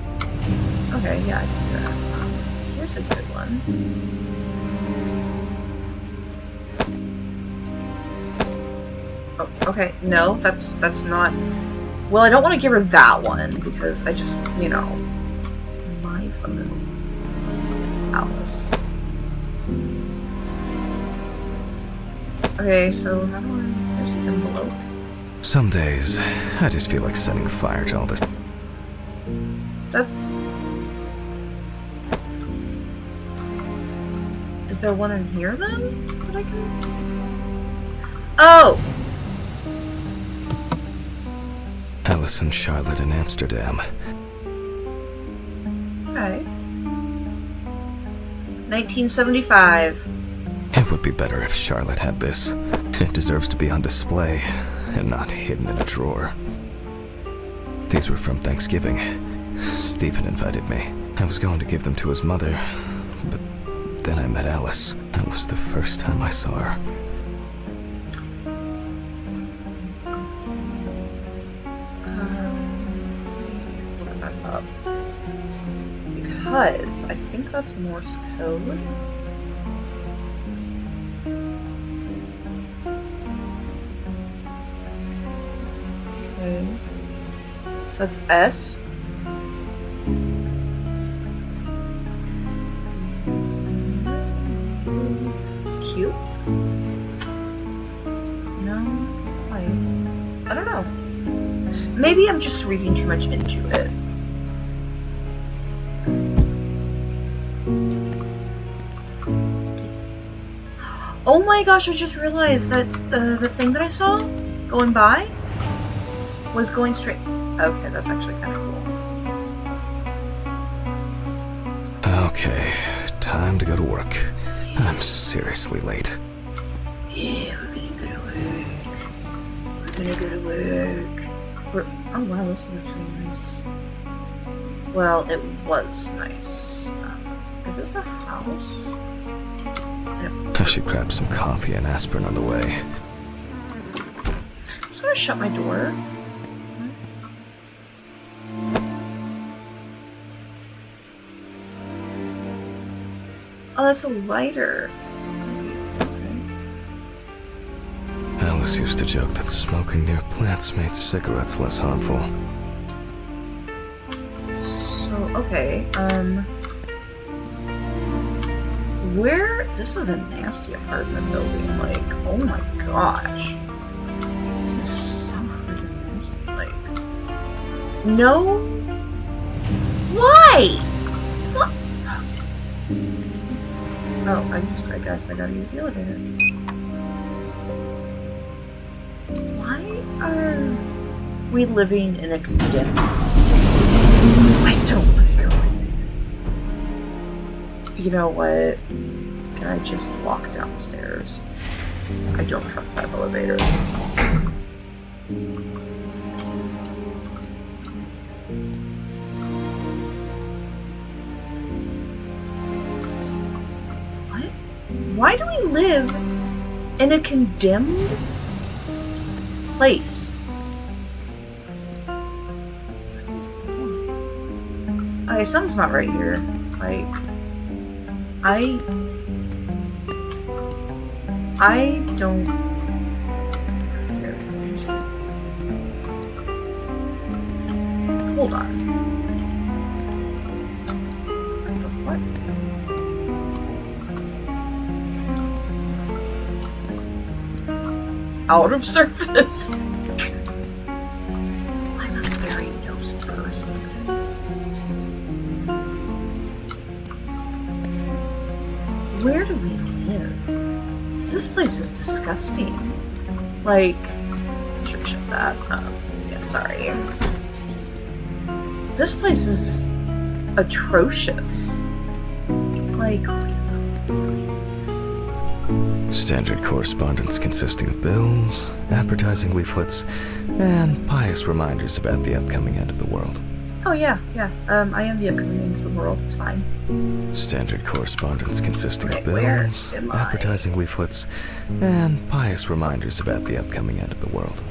Okay, yeah, I can do that. Here's a good one. Oh, okay, no, that's not... Well, I don't want to give her that one, because I just, you know... My photo. Alice. Okay, so how do I... Here's an envelope. Some days, I just feel like setting fire to all this. That... Is there one in here, then? That I can... Oh! Alice and Charlotte in Amsterdam. Okay. 1975. It would be better if Charlotte had this. It deserves to be on display, and not hidden in a drawer. These were from Thanksgiving. Stephen invited me. I was going to give them to his mother, but then I met Alice. That was the first time I saw her. Look that up. Because I think that's Morse code. Okay. So that's S. Q. No, quite. I don't know. Maybe I'm just reading too much into it. Oh my gosh, I just realized that the thing that I saw going by was going straight. Okay, that's actually kind of cool. Okay, time to go to work. I'm seriously late. Yeah, we're gonna go to work. We're gonna go to work. Oh wow, this is actually nice. Well, it was nice. Is this a house? I should grab some coffee and aspirin on the way. gonna shut my door. Oh, that's a lighter. Alice used to joke that smoking near plants made cigarettes less harmful. So, okay, where? This is a nasty apartment building, like, oh my gosh. This is so freaking nasty, like, no? Why? What? Oh, I guess I gotta use the elevator. Why are we living in a condemned? I don't want to go in there. You know what? Can I just walk down the stairs? I don't trust that elevator. What? Why do we live in a condemned place? Okay, something's not right here. Like, I don't. Here, hold on. What? Out of service. I'm a very nosy person. Where do we live? This place is disgusting. Like, I should shut that. Yeah, sorry. This place is atrocious. Like, Standard correspondence consisting of bills, advertising leaflets, and pious reminders about the upcoming end of the world. oh yeah. I am the upcoming end of the world. It's fine. Standard correspondence consisting Okay, of bills, where am I? advertising leaflets, and pious reminders about the upcoming end of the world.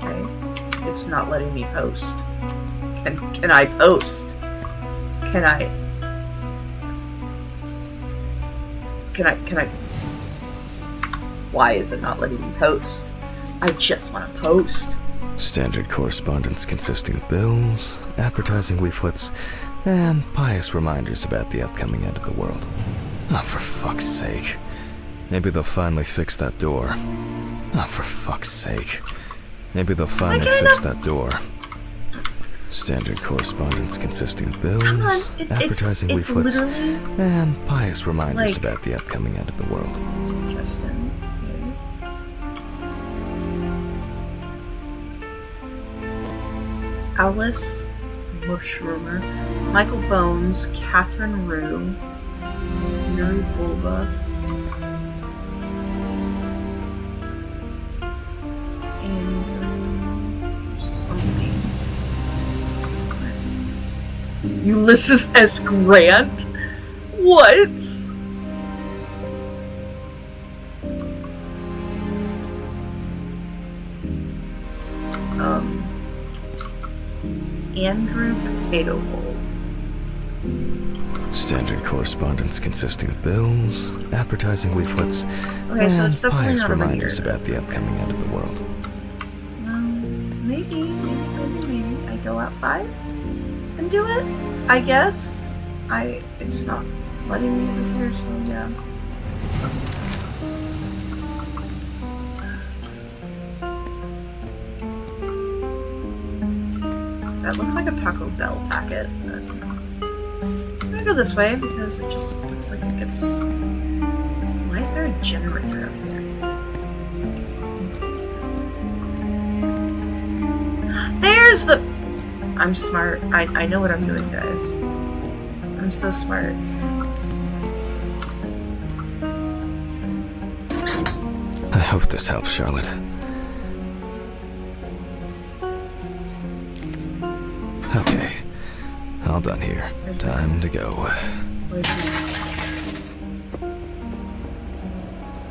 Okay. It's not letting me post. Can I post? Can I? Why is it not letting me post? I just want to post. Standard correspondence consisting of bills, advertising leaflets, and pious reminders about the upcoming end of the world. Oh, for fuck's sake. Maybe they'll finally fix that door. Oh, for fuck's sake. Maybe they'll finally fix that door. Standard correspondence consisting of bills, advertising leaflets, and pious reminders about the upcoming end of the world. Justin. Okay. Alice Mushroomer, Michael Bones, Catherine Rue, Yuri Bulba, and something. Ulysses S. Grant? What? Andrew Potato Hole. Standard correspondence consisting of bills, advertising leaflets, Okay, so and it's definitely pious not over reminders here. about the upcoming end of the world. Maybe I go outside and do it. I guess. It's not letting me over here, so yeah. That looks like a Taco Bell packet. I'm gonna go this way because it just looks like it gets. Why is there a generator up here? There's the. I'm smart. I know what I'm doing, guys. I'm so smart. I hope this helps, Charlotte. Okay, all done here. Time to go.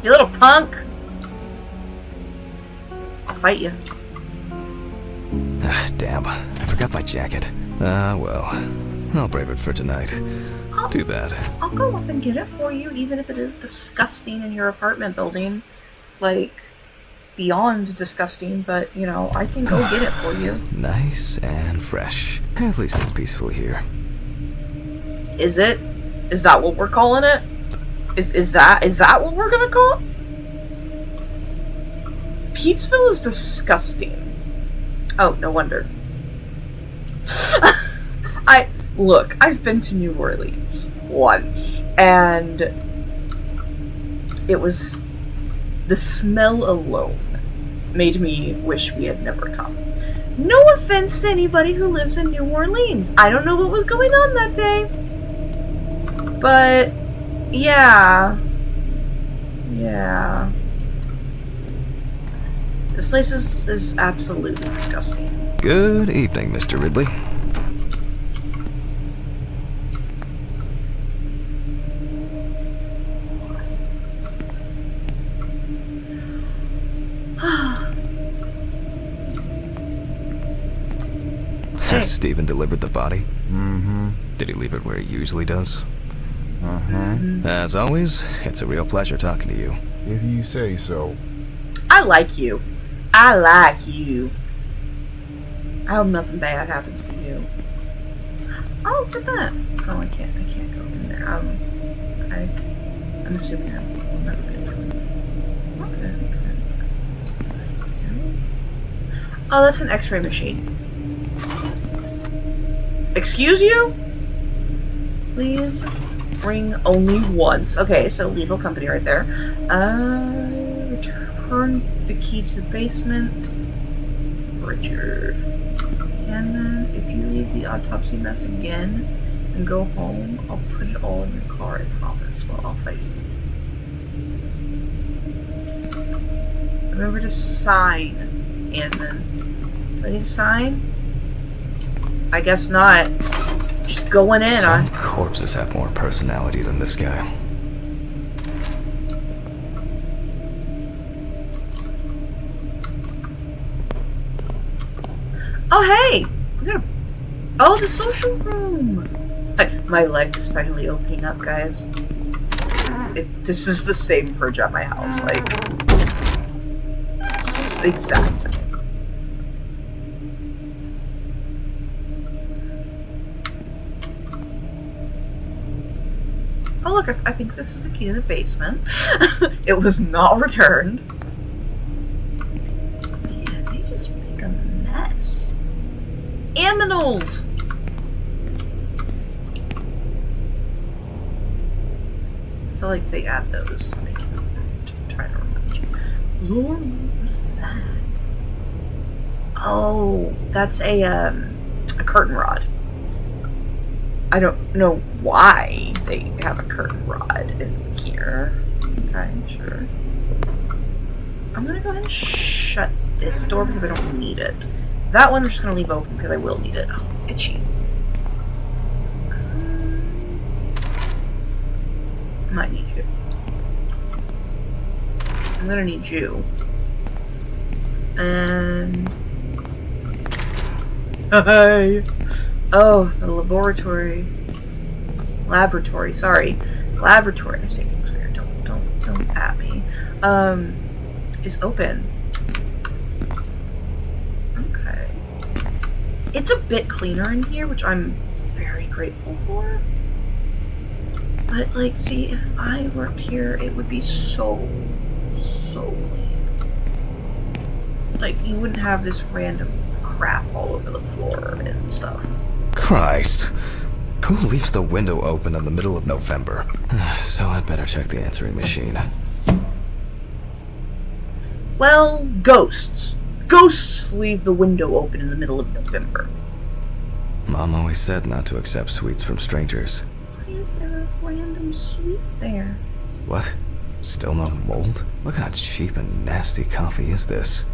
You little punk! fight you. Damn, I forgot my jacket. Well, I'll brave it for tonight. Too bad. I'll go up and get it for you, even if it is disgusting in your apartment building. Like, beyond disgusting, but, you know, I can go get it for you. Nice and fresh. At least it's peaceful here. Is it? Is that what we're calling it? Is that what we're gonna call it? Petesville is disgusting. Oh, no wonder. Look, I've been to New Orleans once, and it was... the smell alone made me wish we had never come. No offense to anybody who lives in New Orleans. I don't know what was going on that day. But, yeah. Yeah. This place is absolutely disgusting. Good evening, Mr. Ridley. Has Steven delivered the body? Mm-hmm. Did he leave it where he usually does? Uh-huh. As always, it's a real pleasure talking to you. If you say so. I like you. I like you. I hope nothing bad happens to you. Oh, look at that. Oh, I can't go in there. I'm assuming I will never be able to. Okay. Oh, that's an X-ray machine. Excuse you? Please ring only once. Okay, so lethal company right there. Return the key to the basement. Richard Hanman, if you leave the autopsy mess again and go home, I'll put it all in your car, I promise. Well, I'll fight you. Remember to sign, Hanman. Do I need to sign? I guess not. Just going in. Some corpses have more personality than this guy. Oh, hey! We got a... Oh, the social room! My life is finally opening up, guys. This is the same fridge at my house. Like... exactly. Oh, look, I think this is the key to the basement. It was not returned. Man, they just make a mess. Aminals! I feel like they add those to make you try to remind you. Lord, what is that? Oh, that's a curtain rod. I don't know why they have a curtain rod in here. Okay, sure. I'm gonna go ahead and shut this door because I don't need it. That one I'm just gonna leave open because I will need it. Oh, itchy. I might need you. I'm gonna need you. And... Hi! Oh, the laboratory. Sorry. Laboratory. I say things weird. Don't at me. Is open. Okay. It's a bit cleaner in here, which I'm very grateful for. But, like, see, if I worked here, it would be so clean. Like, you wouldn't have this random crap all over the floor and stuff. Christ. Who leaves the window open in the middle of November? So I'd better check the answering machine. Well, ghosts. Ghosts leave the window open in the middle of November. Mom always said not to accept sweets from strangers. Why is there a random sweet there? What? Still no mold? What kind of cheap and nasty coffee is this?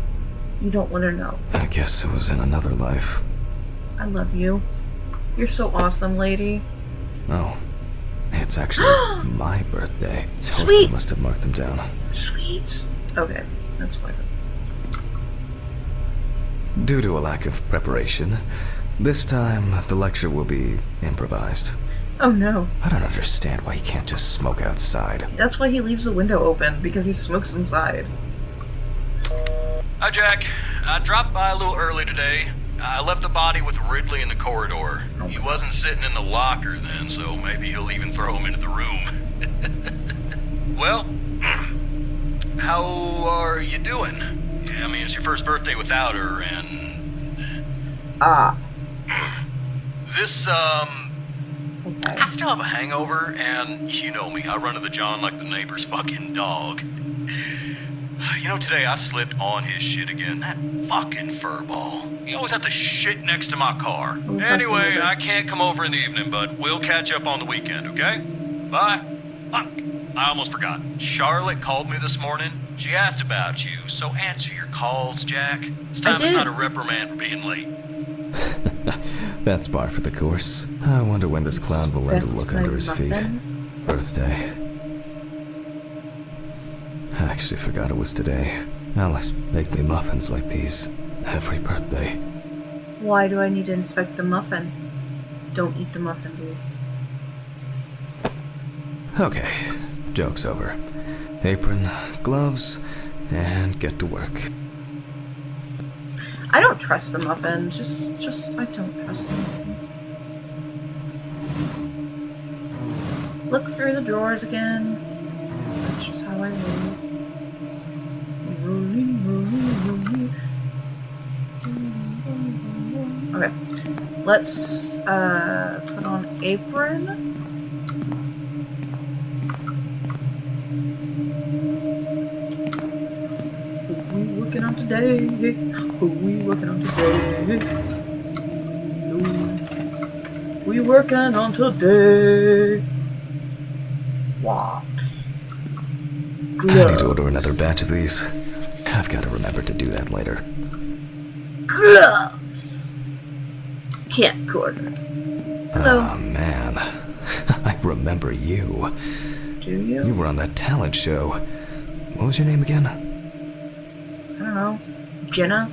You don't want to know. I guess it was in another life. I love you. You're so awesome, lady. Oh. It's actually my birthday. Sweet! I must have marked them down. Sweets. Okay, that's fine. due to a lack of preparation, this time the lecture will be improvised. Oh no. I don't understand why he can't just smoke outside. That's why he leaves the window open, because he smokes inside. Hi, Jack. I dropped by a little early today. I left the body with Ridley in the corridor. He wasn't sitting in the locker then, so maybe he'll even throw him into the room. Well, how are you doing? I mean, it's your first birthday without her, and... This, Okay. I still have a hangover, and you know me, I run to the John like the neighbor's fucking dog. You know, today I slipped on his shit again. That fucking furball. He always has to shit next to my car. Anyway, I can't come over in the evening, but we'll catch up on the weekend, okay? Bye. I almost forgot. Charlotte called me this morning. She asked about you, so answer your calls, Jack. This time it's not a reprimand for being late. That's par for the course. I wonder when this clown will learn to look under his feet. Birthday. I actually forgot it was today. Alice baked me muffins like these every birthday. Why do I need to inspect the muffin? Don't eat the muffin, dude. Okay, joke's over. Apron, gloves, and get to work. I don't trust the muffin. Just I don't trust the muffin. Look through the drawers again. That's just how I roll. Rolling. Okay. Let's put on apron. Who we working on today? Who we working on today? Who we working on today? What? I need to order another batch of these. I've got to remember to do that later. Gloves! Camcorder. Hello. Oh, man. I remember you. Do you? You were on that talent show. What was your name again? I don't know. Jenna?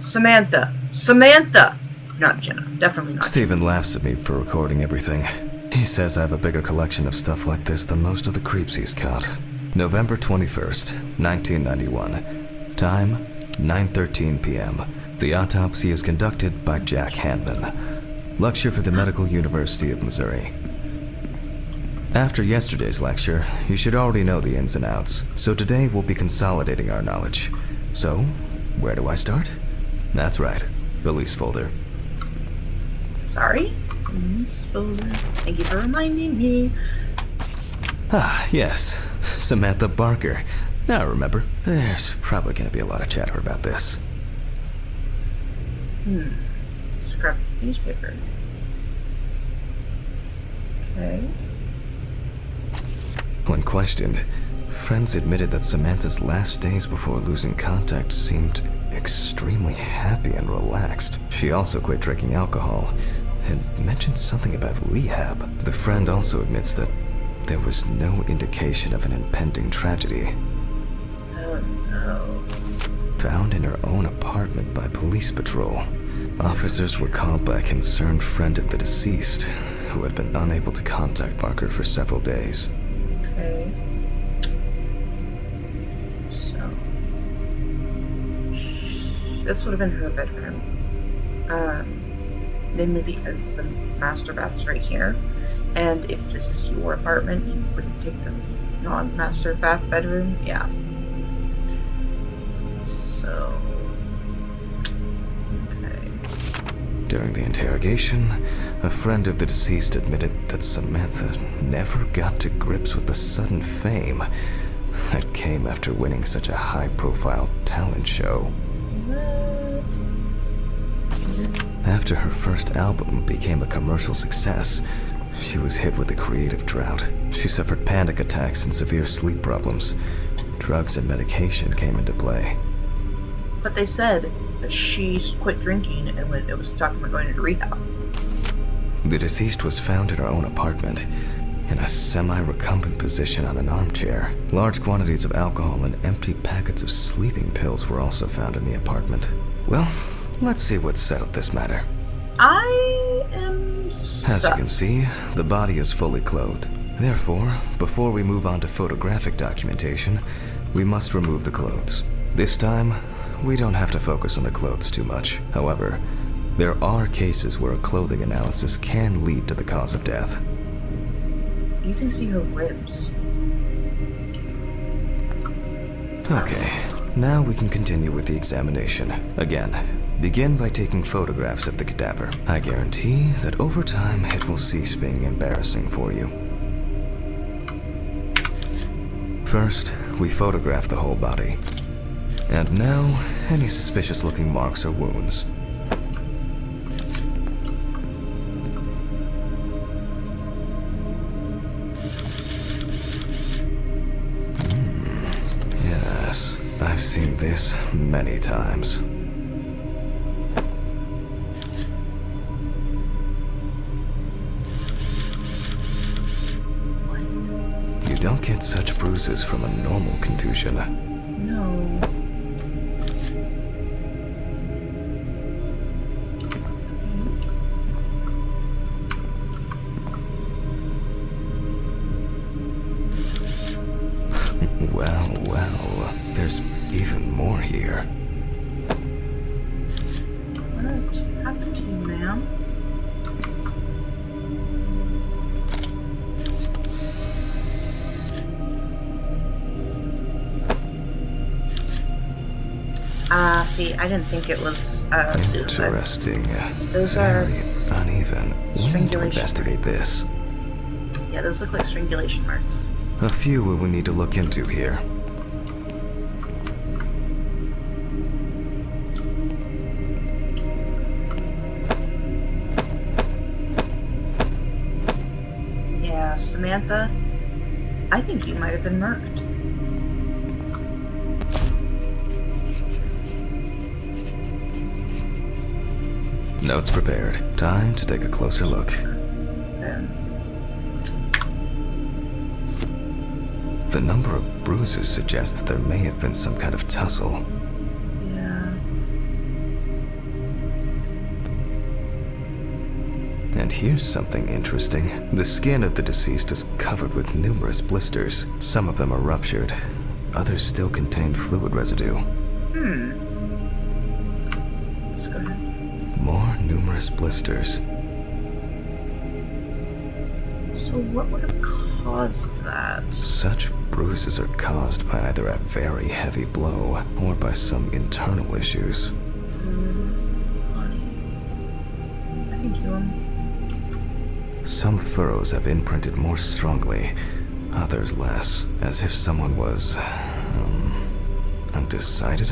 Samantha! Samantha! Not Jenna. Definitely not. Steven laughs at me for recording everything. He says I have a bigger collection of stuff like this than most of the creeps he's caught. November 21st, 1991. Time, 9:13 p.m. The autopsy is conducted by Jack Hanman. Lecture for the Medical University of Missouri. After yesterday's lecture, you should already know the ins and outs, so today we'll be consolidating our knowledge. So, where do I start? That's right, police folder. Sorry? Police folder. Thank you for reminding me. Ah, yes. Samantha Barker. Now I remember. There's probably going to be a lot of chatter about this. Scrap newspaper. Okay. When questioned, friends admitted that Samantha's last days before losing contact seemed extremely happy and relaxed. She also quit drinking alcohol and mentioned something about rehab. The friend also admits that there was no indication of an impending tragedy. Oh no. Found in her own apartment by police patrol. Officers were called by a concerned friend of the deceased, who had been unable to contact Barker for several days. Okay. So. This would have been her bedroom. Namely because the master bath's right here. And if this is your apartment, you wouldn't take the non-master bath bedroom? Yeah. So. Okay. During the interrogation, a friend of the deceased admitted that Samantha never got to grips with the sudden fame that came after winning such a high-profile talent show. After her first album became a commercial success, she was hit with a creative drought. She suffered panic attacks and severe sleep problems. Drugs and medication came into play. But they said that she quit drinking and it was talking about going into rehab. The deceased was found in her own apartment. in a semi-recumbent position on an armchair. Large quantities of alcohol and empty packets of sleeping pills were also found in the apartment. Well, let's see what settled this matter. I am sus. As you can see, the body is fully clothed. Therefore, before we move on to photographic documentation, we must remove the clothes. This time, we don't have to focus on the clothes too much. However, there are cases where a clothing analysis can lead to the cause of death. You can see her ribs. Okay, now we can continue with the examination. Again, begin by taking photographs of the cadaver. I guarantee that over time it will cease being embarrassing for you. First, we photograph the whole body. And now, any suspicious-looking marks or wounds. Yes, I've seen this many times. What? You don't get such bruises from a normal contusion. No. Well, there's even more here. What happened to you, ma'am? See, I didn't think it was suicide. Interesting. Those are very uneven. We need to strangulation investigate this. Yeah, those look like strangulation marks. A few we will need to look into here. Yeah, Samantha, I think you might have been murked. Notes prepared. Time to take a closer look. The number of bruises suggests that there may have been some kind of tussle. Yeah. And here's something interesting. The skin of the deceased is covered with numerous blisters. Some of them are ruptured. Others still contain fluid residue. Let's go ahead. More numerous blisters. So what would have caused that? Such bruises are caused by either a very heavy blow or by some internal issues. Honey, I think you Some furrows have imprinted more strongly, others less, as if someone was, undecided.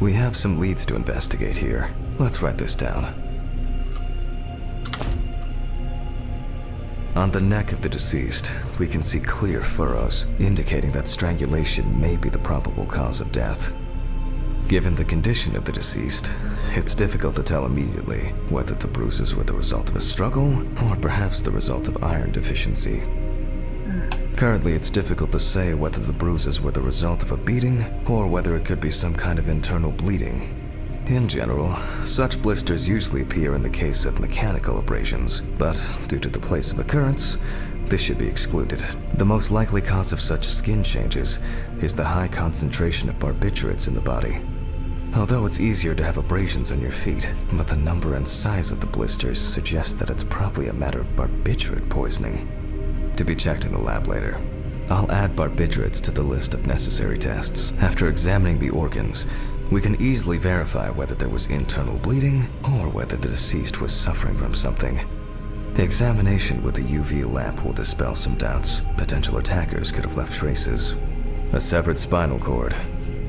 We have some leads to investigate here. Let's write this down. On the neck of the deceased, we can see clear furrows, indicating that strangulation may be the probable cause of death. Given the condition of the deceased, it's difficult to tell immediately whether the bruises were the result of a struggle or perhaps the result of iron deficiency. Currently, it's difficult to say whether the bruises were the result of a beating or whether it could be some kind of internal bleeding. In general, such blisters usually appear in the case of mechanical abrasions, but due to the place of occurrence, this should be excluded. The most likely cause of such skin changes is the high concentration of barbiturates in the body. Although it's easier to have abrasions on your feet, but the number and size of the blisters suggests that it's probably a matter of barbiturate poisoning. To be checked in the lab later. I'll add barbiturates to the list of necessary tests. After examining the organs, we can easily verify whether there was internal bleeding or whether the deceased was suffering from something. The examination with a UV lamp will dispel some doubts. Potential attackers could have left traces. A severed spinal cord,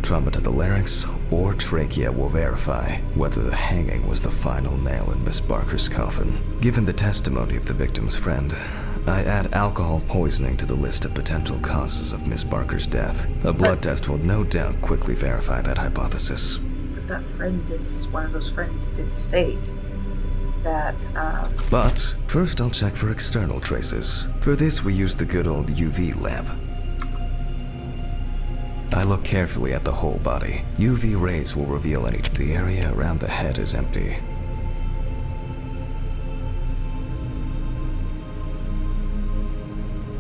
trauma to the larynx, or trachea will verify whether the hanging was the final nail in Miss Barker's coffin. Given the testimony of the victim's friend, I add alcohol poisoning to the list of potential causes of Miss Barker's death. A blood test will no doubt quickly verify that hypothesis. But that friend did, one of those friends did state that, But first I'll check for external traces. For this we use the good old UV lamp. I look carefully at the whole body. UV rays will reveal any. The area around the head is empty.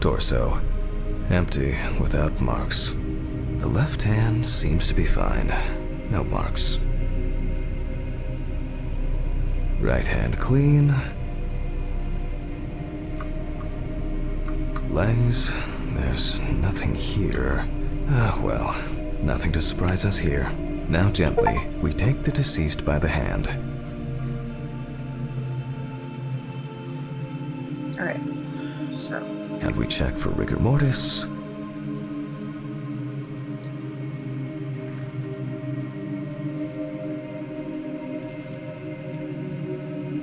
Torso. Empty, without marks. The left hand seems to be fine. No marks. Right hand clean. Legs. There's nothing here. Ah, well. Nothing to surprise us here. Now gently, we take the deceased by the hand. alright, so. And we check for rigor mortis.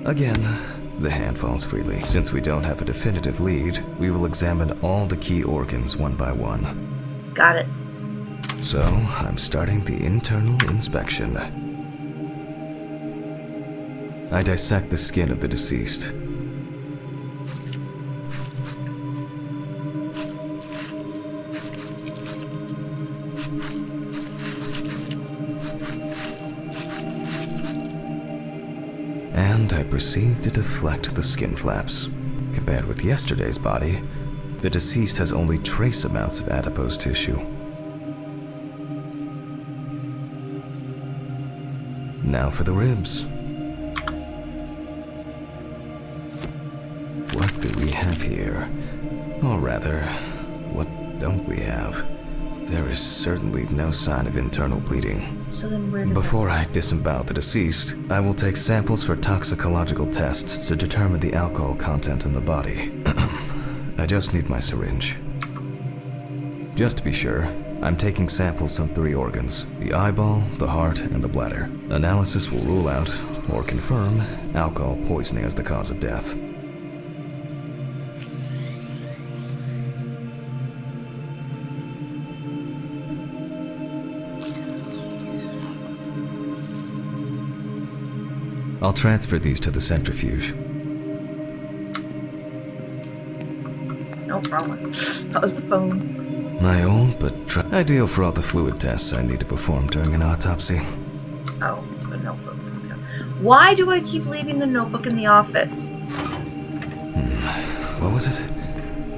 Again, the hand falls freely. Since we don't have a definitive lead, we will examine all the key organs one by one. Got it. So, I'm starting the internal inspection. I dissect the skin of the deceased. And I proceed to deflect the skin flaps. Compared with yesterday's body, the deceased has only trace amounts of adipose tissue. Now for the ribs. What do we have here? Or rather, what don't we have? There is certainly no sign of internal bleeding. So then where did Before I disembowel the deceased, I will take samples for toxicological tests to determine the alcohol content in the body. I just need my syringe. Just to be sure, I'm taking samples from 3 organs: the eyeball, the heart, and the bladder. Analysis will rule out, or confirm, alcohol poisoning as the cause of death. I'll transfer these to the centrifuge. Oh, wrong one. That was the phone. My old but ideal for all the fluid tests I need to perform during an autopsy. Oh, the notebook. Why do I keep leaving the notebook in the office? What was it?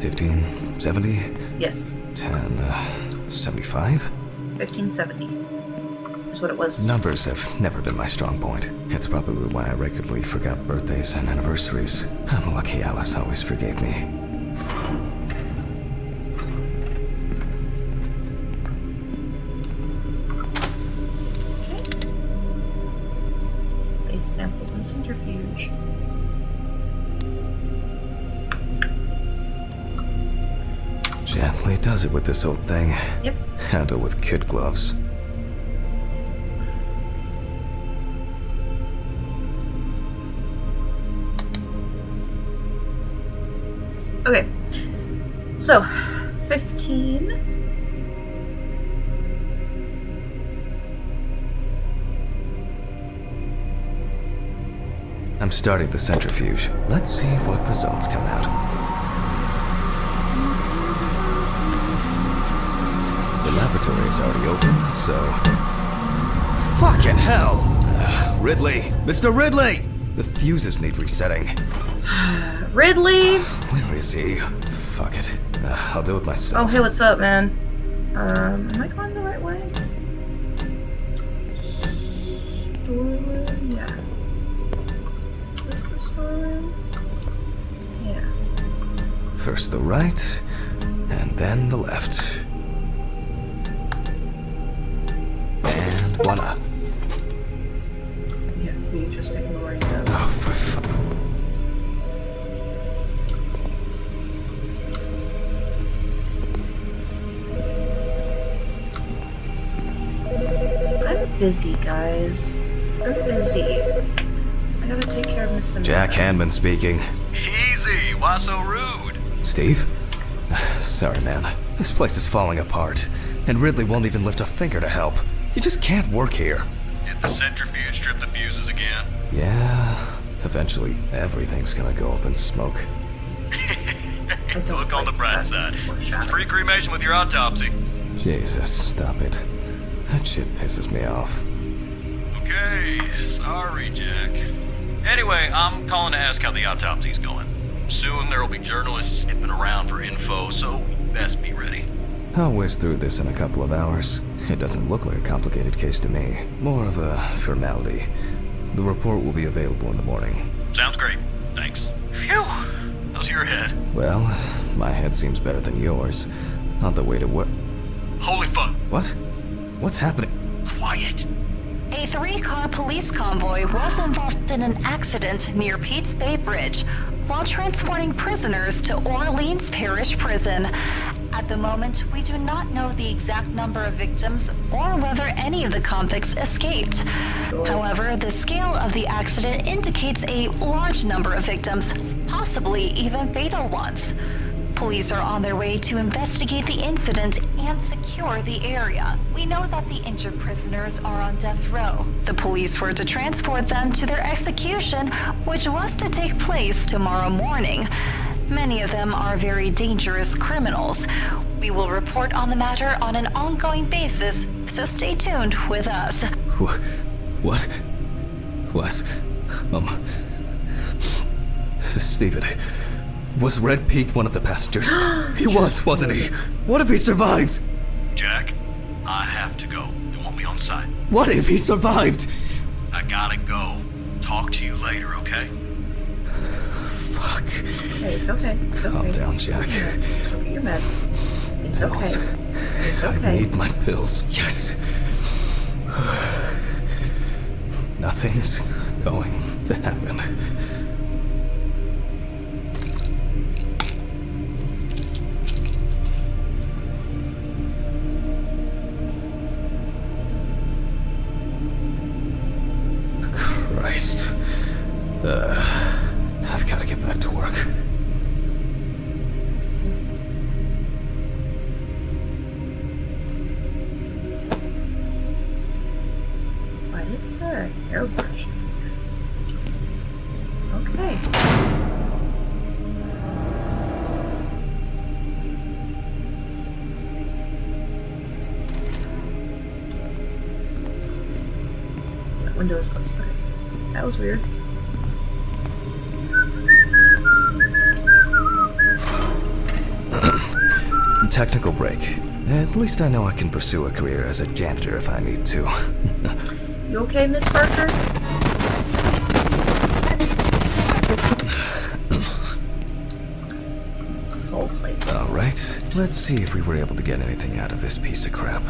1570? Yes, 1075? 1570 is what it was. Numbers have never been my strong point. It's probably why I regularly forgot birthdays and anniversaries. I'm lucky Alice always forgave me. Place samples in centrifuge. Gently does it with this old thing. Yep. Handle with kid gloves. Okay. So, 15. I'm starting the centrifuge. Let's see what results come out. The laboratory is already open, so... Fucking hell! Ridley! Mr. Ridley! The fuses need resetting. Ridley! Where is he? Fuck it. I'll do it myself. Oh, hey, what's up, man? Am I going the right way? Storeroom? Yeah. Is this the storeroom? Yeah. First the right, and then the left. And voila. Yeah, we just ignoring those. Oh, for fuck. I'm busy, guys. I'm busy. I gotta take care of Miss Samantha. Jack Hanman speaking. Easy, why so rude? Steve? Sorry, man. This place is falling apart, and Ridley won't even lift a finger to help. You just can't work here. Did the centrifuge strip the fuses again? Yeah, Eventually, everything's gonna go up in smoke. Look on the bright side. It's free cremation with your autopsy. Jesus, stop it. That shit pisses me off. Okay, sorry, Jack. Anyway, I'm calling to ask how the autopsy's going. Soon there'll be journalists sniffing around for info, so best be ready. I'll whiz through this in a couple of hours. It doesn't look like a complicated case to me. More of a formality. The report will be available in the morning. Sounds great. Thanks. Phew! How's your head? Well, my head seems better than yours. On the way to work. Holy fuck! What? What's happening? Quiet! A 3-car police convoy was involved in an accident near Pete's Bay Bridge while transporting prisoners to Orleans Parish Prison. At the moment, we do not know the exact number of victims or whether any of the convicts escaped. However, the scale of the accident indicates a large number of victims, possibly even fatal ones. Police are on their way to investigate the incident and secure the area. We know that the injured prisoners are on death row. The police were to transport them to their execution, which was to take place tomorrow morning. Many of them are very dangerous criminals. We will report on the matter on an ongoing basis, so stay tuned with us. What? Was... Steven... Was Red Pete one of the passengers? He was, wasn't he? What if he survived? Jack, I have to go. They want me on site. What if he survived? I gotta go. Talk to you later, okay? Fuck. Hey, it's okay. It's okay. Calm down, Jack. Go get your meds. It's Pills. okay. It's I okay. need my pills, yes. Nothing's going to happen. Christ. I've got to get back to work. Why is there a hairbrush? Okay. That window is closed. Okay. That was weird. Technical break. At least I know I can pursue a career as a janitor if I need to. You okay, Miss Parker? This whole place is... Alright, let's see if we were able to get anything out of this piece of crap.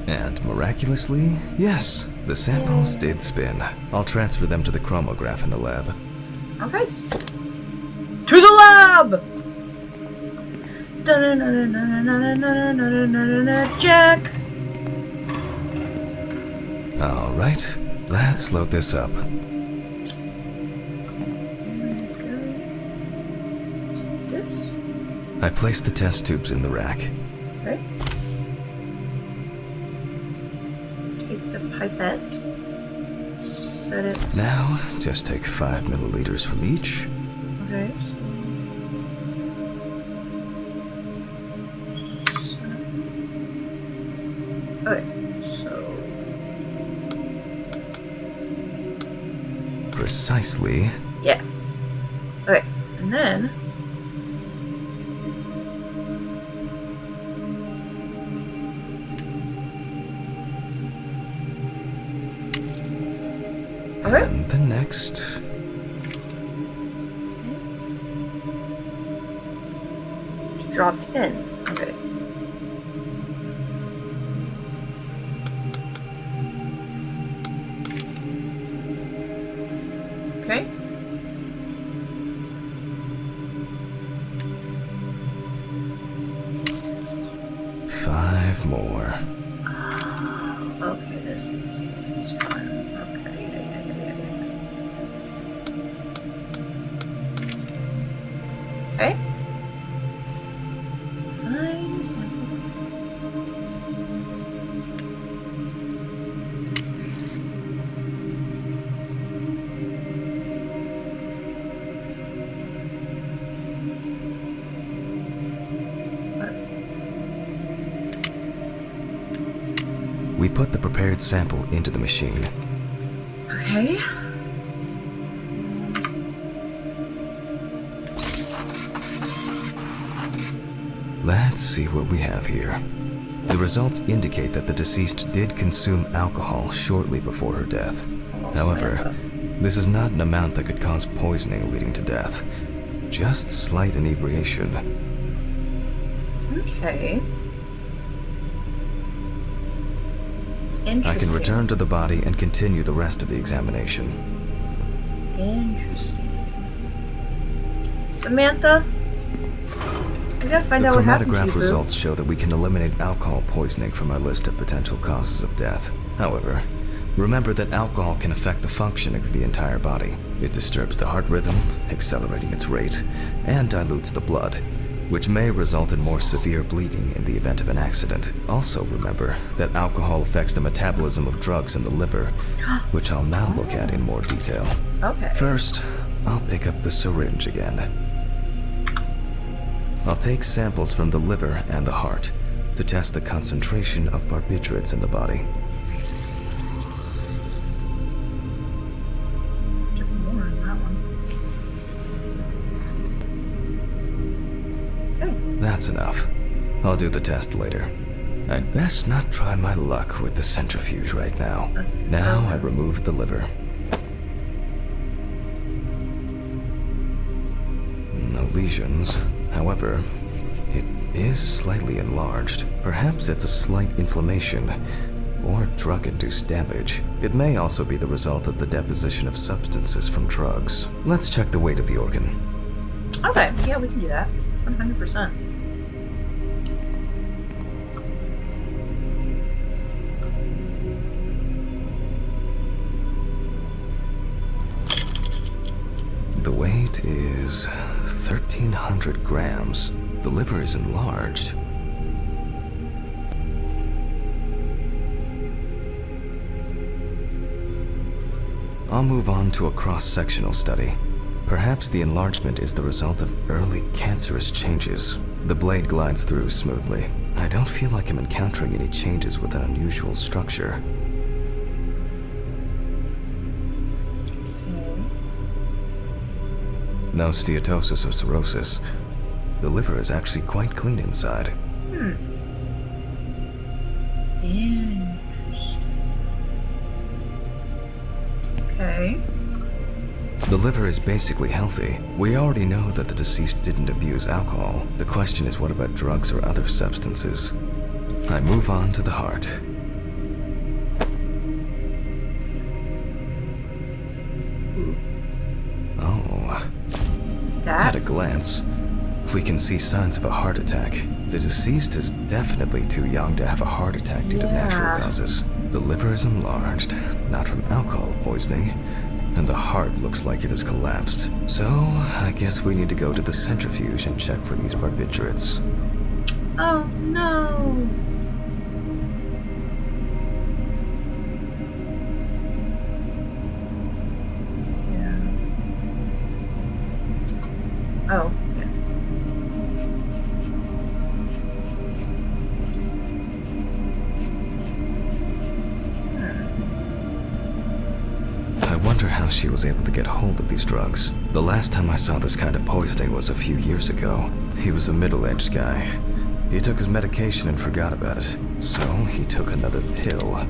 And miraculously, yes, the samples did spin. I'll transfer them to the chromograph in the lab. Okay. To the lab! Jack! Alright, let's load this up. This? I placed the test tubes in the rack. Okay. Take the pipette. Set it. Now, just take 5 milliliters from each. Okay. Okay, so... Precisely. Yeah. Okay, and then... Okay. And the next. Dropped in. Okay. Okay. Five more. Okay, this is fun. Okay, yeah. Okay. Fine sample. we put the prepared sample into the machine. Okay. Let's see what we have here. The results indicate that the deceased did consume alcohol shortly before her death. However, this is not an amount that could cause poisoning leading to death. Just slight inebriation. Okay. Interesting. I can return to the body and continue the rest of the examination. Interesting. Samantha? We gotta find out what happened to you, The chromatograph boo. results show that we can eliminate alcohol poisoning from our list of potential causes of death. However, remember that alcohol can affect the function of the entire body. It disturbs the heart rhythm, accelerating its rate, and dilutes the blood, which may result in more severe bleeding in the event of an accident. Also remember that alcohol affects the metabolism of drugs in the liver, which I'll now look at in more detail. Okay. First, I'll pick up the syringe again. I'll take samples from the liver and the heart to test the concentration of barbiturates in the body. Took more on that one. Okay. That's enough. I'll do the test later. I'd best not try my luck with the centrifuge right now. Now I removed the liver. No lesions. However, it is slightly enlarged. Perhaps it's a slight inflammation or drug-induced damage. It may also be the result of the deposition of substances from drugs. Let's check the weight of the organ. Okay, yeah, we can do that. 100%. The weight is 1,300 grams. The liver is enlarged. I'll move on to a cross-sectional study. Perhaps the enlargement is the result of early cancerous changes. The blade glides through smoothly. I don't feel like I'm encountering any changes with an unusual structure. No steatosis or cirrhosis. The liver is actually quite clean inside. Interesting. Okay. The liver is basically healthy. We already know that the deceased didn't abuse alcohol. The question is, what about drugs or other substances? I move on to the heart. Oh. At a glance, we can see signs of a heart attack. The deceased is definitely too young to have a heart attack due to natural causes. The liver is enlarged, not from alcohol poisoning, and the heart looks like it has collapsed. So, I guess we need to go to the centrifuge and check for these barbiturates. Oh, no. Oh, yeah. I wonder how she was able to get hold of these drugs. The last time I saw this kind of poisoning was a few years ago. He was a middle-aged guy. He took his medication and forgot about it. So he took another pill.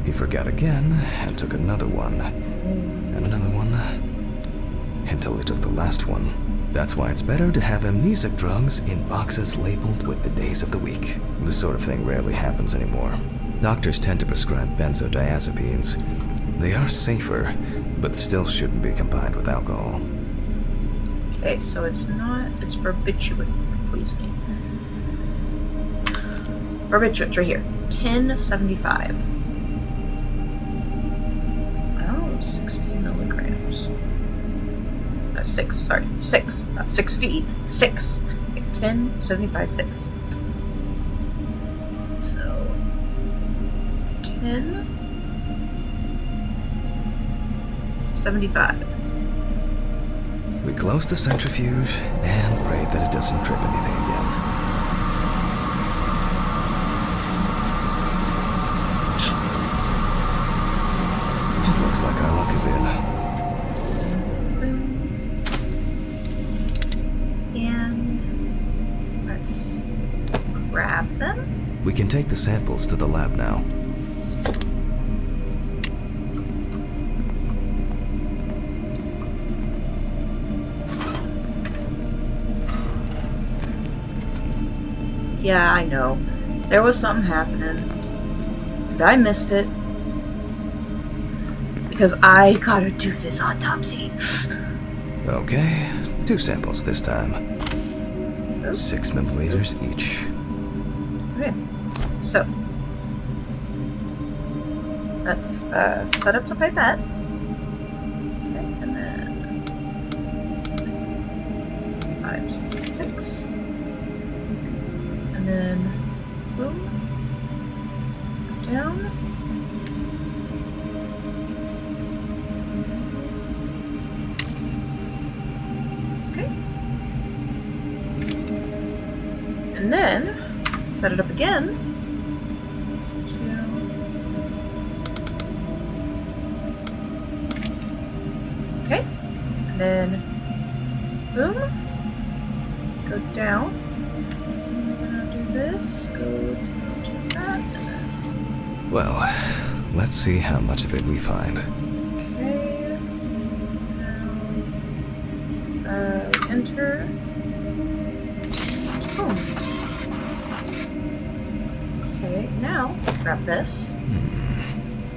He forgot again and took another one. And another one. Until he took the last one. That's why it's better to have amnesic drugs in boxes labeled with the days of the week. This sort of thing rarely happens anymore. Doctors tend to prescribe benzodiazepines. They are safer, but still shouldn't be combined with alcohol. Okay, so it's barbiturate poisoning. Barbiturates right here. 1075. Oh, 60 milligrams. 6, sorry. 6. Not 60. 6. 1075, 6. So, 1075. We close the centrifuge and pray that it doesn't trip anything again. Looks like our luck is in. And let's grab them. We can take the samples to the lab now. Yeah, I know. There was something happening. And I missed it. Because I gotta do this autopsy. Okay, 2 samples this time. 6 milliliters each. Okay, so let's set up the pipette. Okay, and then 5, 6, and then boom, down. Okay, and then set it up again. Okay, and then boom, go down. And we're gonna do this, go down to that, and then Well, let's see how much of it we find. okay. Now, enter. Boom. Okay, now grab this.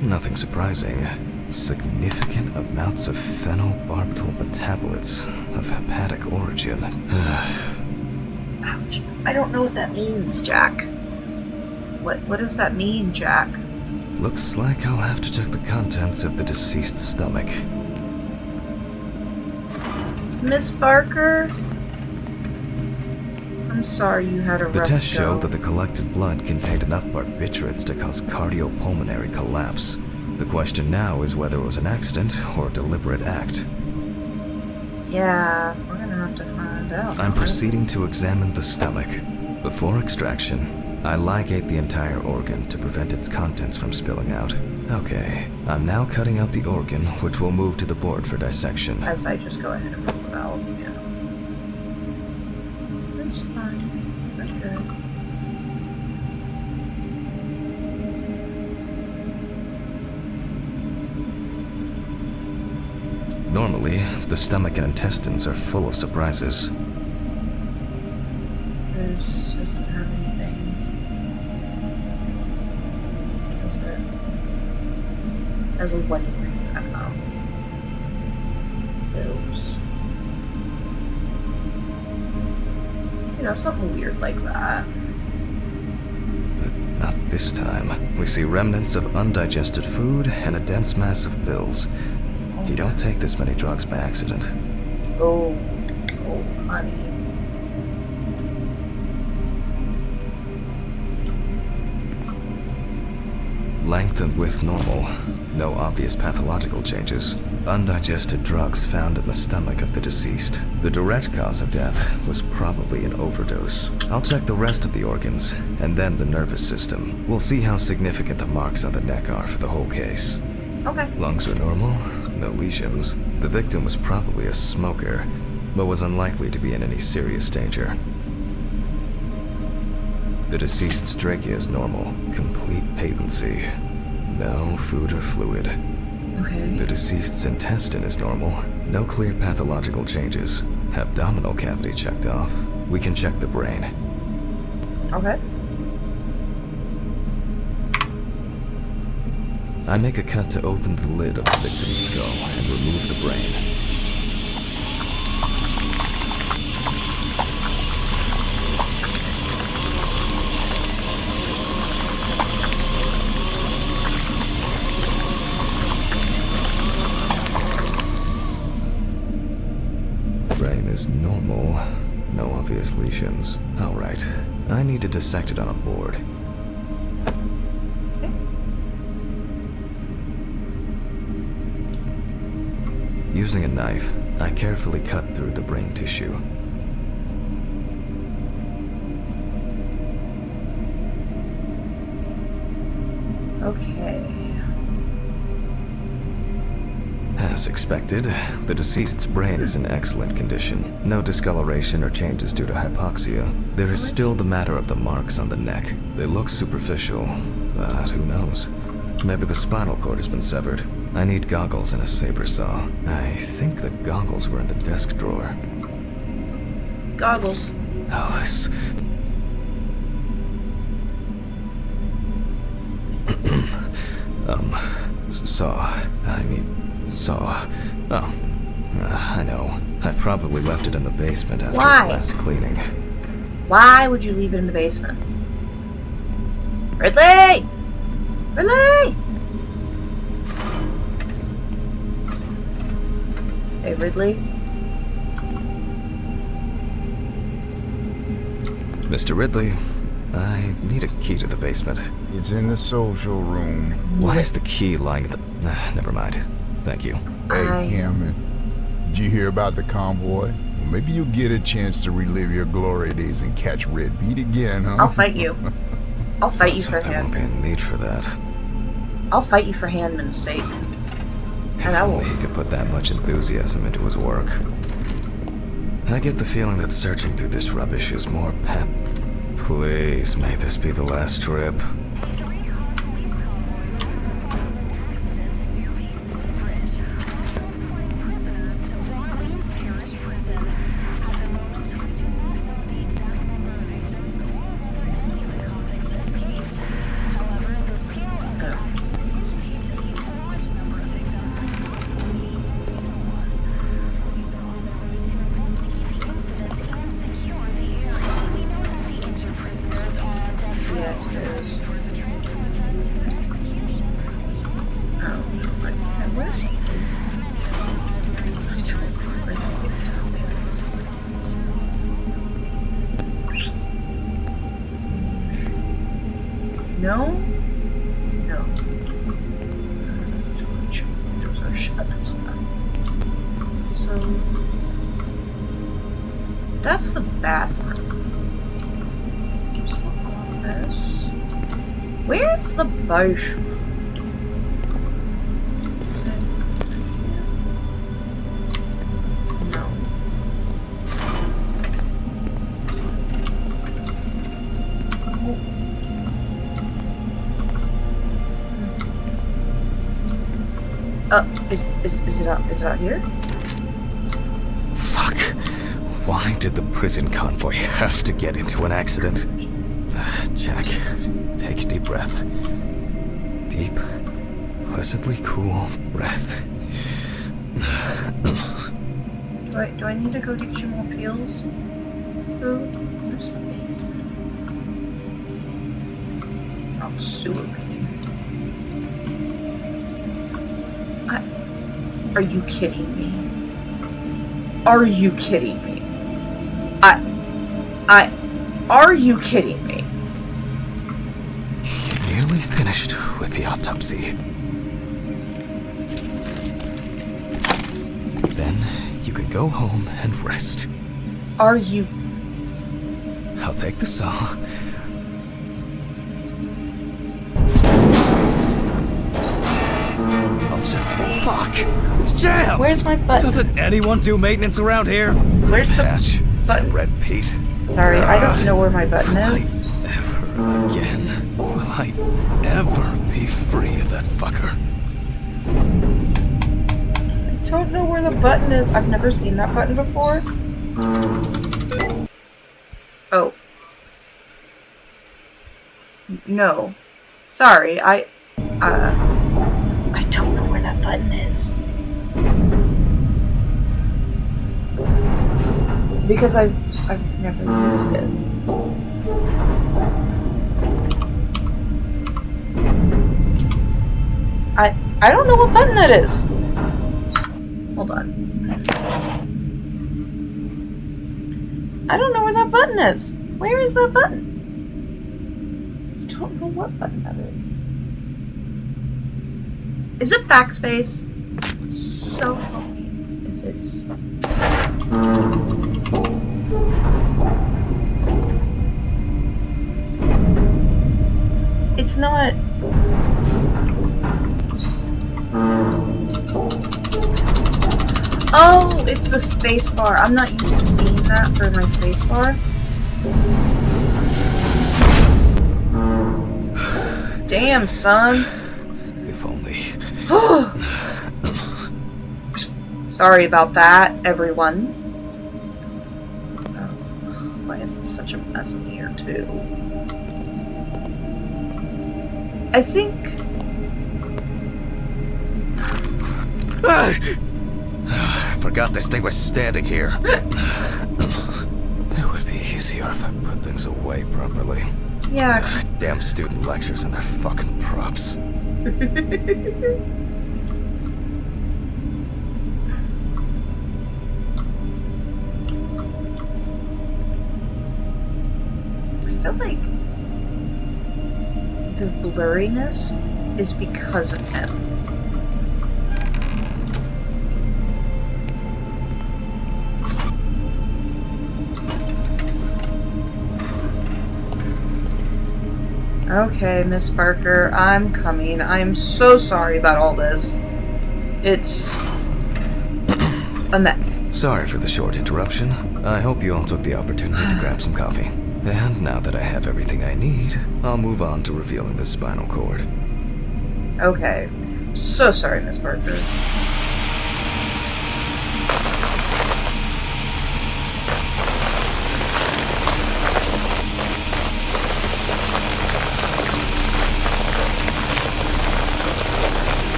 Nothing surprising. Significant amounts of phenobarbital metabolites of hepatic origin. Ouch. I don't know what that means, Jack. What does that mean, Jack? Looks like I'll have to check the contents of the deceased's stomach. Miss Barker? I'm sorry you had a rough The test go. showed that the collected blood contained enough barbiturates to cause cardiopulmonary collapse. The question now is whether it was an accident or a deliberate act. Yeah, we're gonna have to find out. I'm proceeding to examine the stomach. Before extraction, I ligate the entire organ to prevent its contents from spilling out. Okay, I'm now cutting out the organ, which will move to the board for dissection. As I just go ahead and pull it out, yeah. That's fine. That's good. Normally, the stomach and intestines are full of surprises. This doesn't have anything. Does it? As a wedding ring, I don't know. Bills. You know, something weird like that. But not this time. We see remnants of undigested food and a dense mass of pills. You don't take this many drugs by accident. Oh, honey. Length and width normal. No obvious pathological changes. Undigested drugs found in the stomach of the deceased. The direct cause of death was probably an overdose. I'll check the rest of the organs, and then the nervous system. We'll see how significant the marks on the neck are for the whole case. Okay. Lungs are normal, no lesions. The victim was probably a smoker, but was unlikely to be in any serious danger. The deceased's trachea is normal, complete patency. No food or fluid. Okay. The deceased's intestine is normal, no clear pathological changes. Abdominal cavity checked off. We can check the brain. Okay. I make a cut to open the lid of the victim's skull and remove the brain. Brain is normal. No obvious lesions. Alright. I need to dissect it on a board. Okay. Using a knife, I carefully cut through the brain tissue. Okay. As expected, the deceased's brain is in excellent condition. No discoloration or changes due to hypoxia. There is still the matter of the marks on the neck. They look superficial, but who knows? Maybe the spinal cord has been severed. I need goggles and a saber saw. I think the goggles were in the desk drawer. Goggles. Alice. Saw. Oh, I know. I probably left it in the basement after Why? its last cleaning. Why would you leave it in the basement? Ridley! Ridley! Hey, Ridley? Mr. Ridley, I need a key to the basement. It's in the social room. Why is the key lying at the... never mind. Thank you. Hey, Hanman, did you hear about the convoy? Well, maybe you'll get a chance to relive your glory days and catch Red Pete again, huh? I'll fight you. I'll fight you for There won't be a Hanman. need for that. I'll fight you for Hanman's sake. If And I will. only he could put that much enthusiasm into his work. I get the feeling that searching through this rubbish is more Please, may this be the last trip. No? No. Those are shut as well. So... that's the bathroom. There's the office. Where's the basement? Is it out here? Fuck. Why did the prison convoy have to get into an accident? Jack, take a deep breath. Deep, pleasantly cool breath. Do I need to go get you more pills? Where's the basement? From sewer pit. Are you kidding me? Are you kidding me? Are you kidding me? You're nearly finished with the autopsy. Then you can go home and rest. Are you? I'll take the saw. Fuck! It's jammed! Where's my button? Doesn't anyone do maintenance around here? Where's the Patch button? to Red Pete. Sorry, I don't know where my button is. Ever again? Will I ever be free of that fucker? I don't know where the button is. I've never seen that button before. Oh. No. Sorry, I don't know where that button is. Because I've never used it. I don't know what button that is. Hold on. I don't know where that button is. Where is that button? I don't know what button that is. Is it backspace? So help me if it's... It's not... Oh, it's the space bar. I'm not used to seeing that for my space bar. Damn, son. If only. Sorry about that, everyone. Oh, why is there such a mess in here, too? I think... Forgot this thing was standing here. It would be easier if I put things away properly. Yeah. Damn student lectures and their fucking props. I feel like the blurriness is because of him. Okay, Miss Parker, I'm coming. I'm so sorry about all this. It's a mess. Sorry for the short interruption. I hope you all took the opportunity to grab some coffee. And now that I have everything I need, I'll move on to revealing the spinal cord. Okay. So sorry, Miss Parker.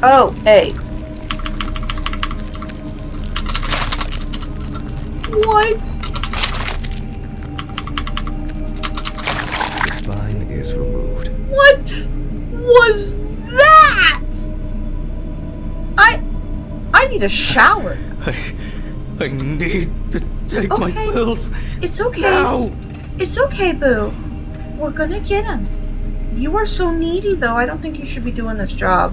Oh, hey. What? The spine is removed. What was that? I need a shower. I need to take my pills. It's okay. Now. It's okay, Boo. We're gonna get him. You are so needy, though. I don't think you should be doing this job.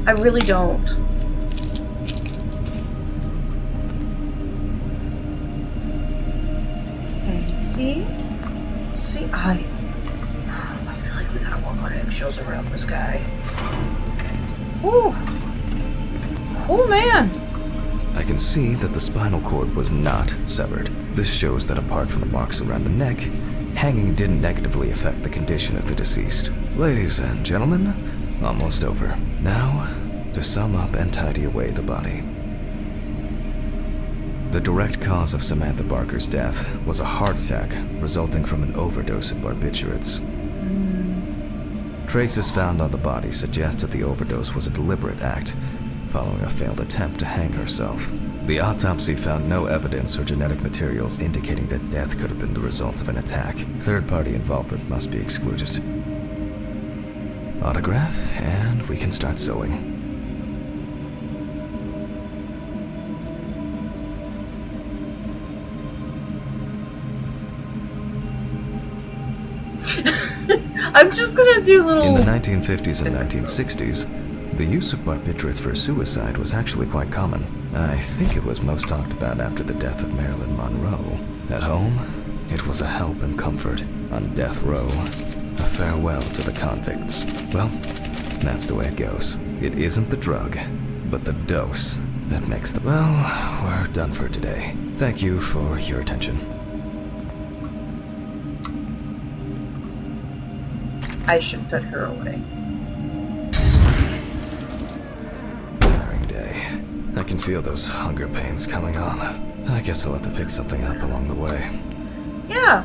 I really don't. Okay, see? See, I feel like we gotta walk on eggshells around this guy. Whew. Oh, man. I can see that the spinal cord was not severed. This shows that apart from the marks around the neck, hanging didn't negatively affect the condition of the deceased. Ladies and gentlemen, almost over. Now, to sum up and tidy away the body. The direct cause of Samantha Barker's death was a heart attack resulting from an overdose of barbiturates. Traces found on the body suggest that the overdose was a deliberate act, following a failed attempt to hang herself. The autopsy found no evidence or genetic materials indicating that death could have been the result of an attack. Third-party involvement must be excluded. Autograph, and we can start sewing. I'm just gonna do little... In the 1950s and 1960s, the use of barbiturates for suicide was actually quite common. I think it was most talked about after the death of Marilyn Monroe. At home, it was a help and comfort. On death row, a farewell to the convicts. Well, that's the way it goes. It isn't the drug, but the dose that makes the... Well, we're done for today. Thank you for your attention. I should put her away. Tiring day. I can feel those hunger pains coming on. I guess I'll have to pick something up along the way. Yeah,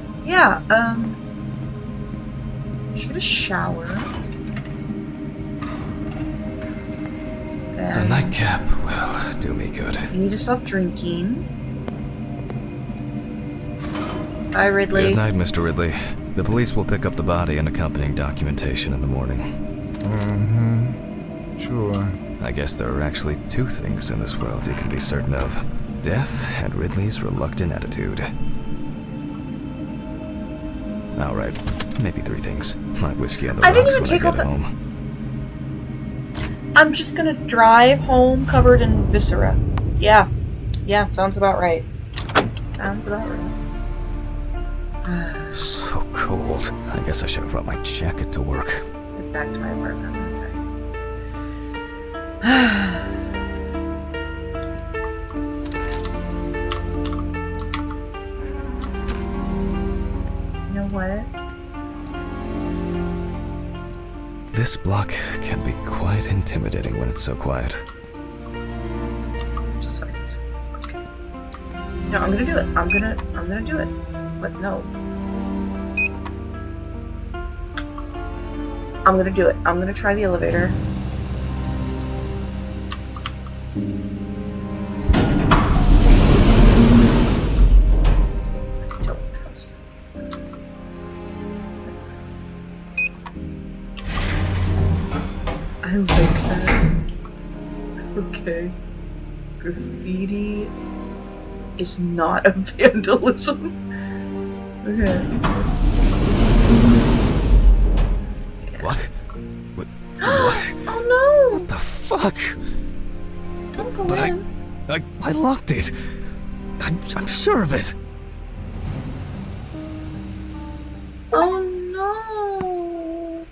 should get a shower. A nightcap will do me good. You need to stop drinking. Bye, Ridley. Good night, Mr. Ridley. The police will pick up the body and accompanying documentation in the morning. Sure. I guess there are actually two things in this world you can be certain of. Death and Ridley's reluctant attitude. Alright, maybe three things. My whiskey on the rocks when I get home. I'm just gonna drive home covered in viscera. Yeah, sounds about right. Sounds about right. So cold. I guess I should have brought my jacket to work. Get back to my apartment. You know what? This block can be quite intimidating when it's so quiet. Just a second. Okay. No, I'm gonna do it. I'm gonna do it. But no. I'm gonna do it. I'm gonna try the elevator. Don't trust it. I like that. Okay. Graffiti is not a vandalism. Okay. What? What? What? Oh no! What the fuck? Don't go But in. I locked it. I'm sure of it. Oh no!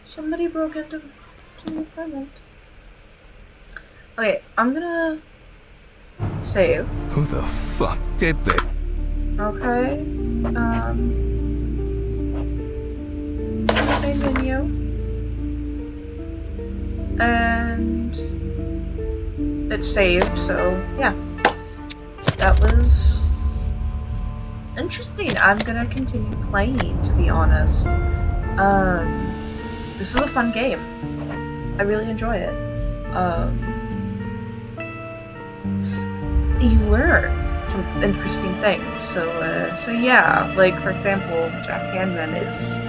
Somebody broke into the apartment. Okay, I'm gonna save. Who the fuck did this? Okay. Save menu. And it's saved, so yeah. That was interesting. I'm gonna continue playing, to be honest. This is a fun game. I really enjoy it. You learn some interesting things. So yeah, like for example, Jack Hanman is.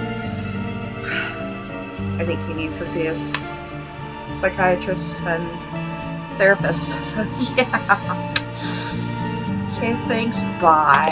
I think he needs to see his psychiatrist and therapist. So yeah. Okay, thanks. Bye.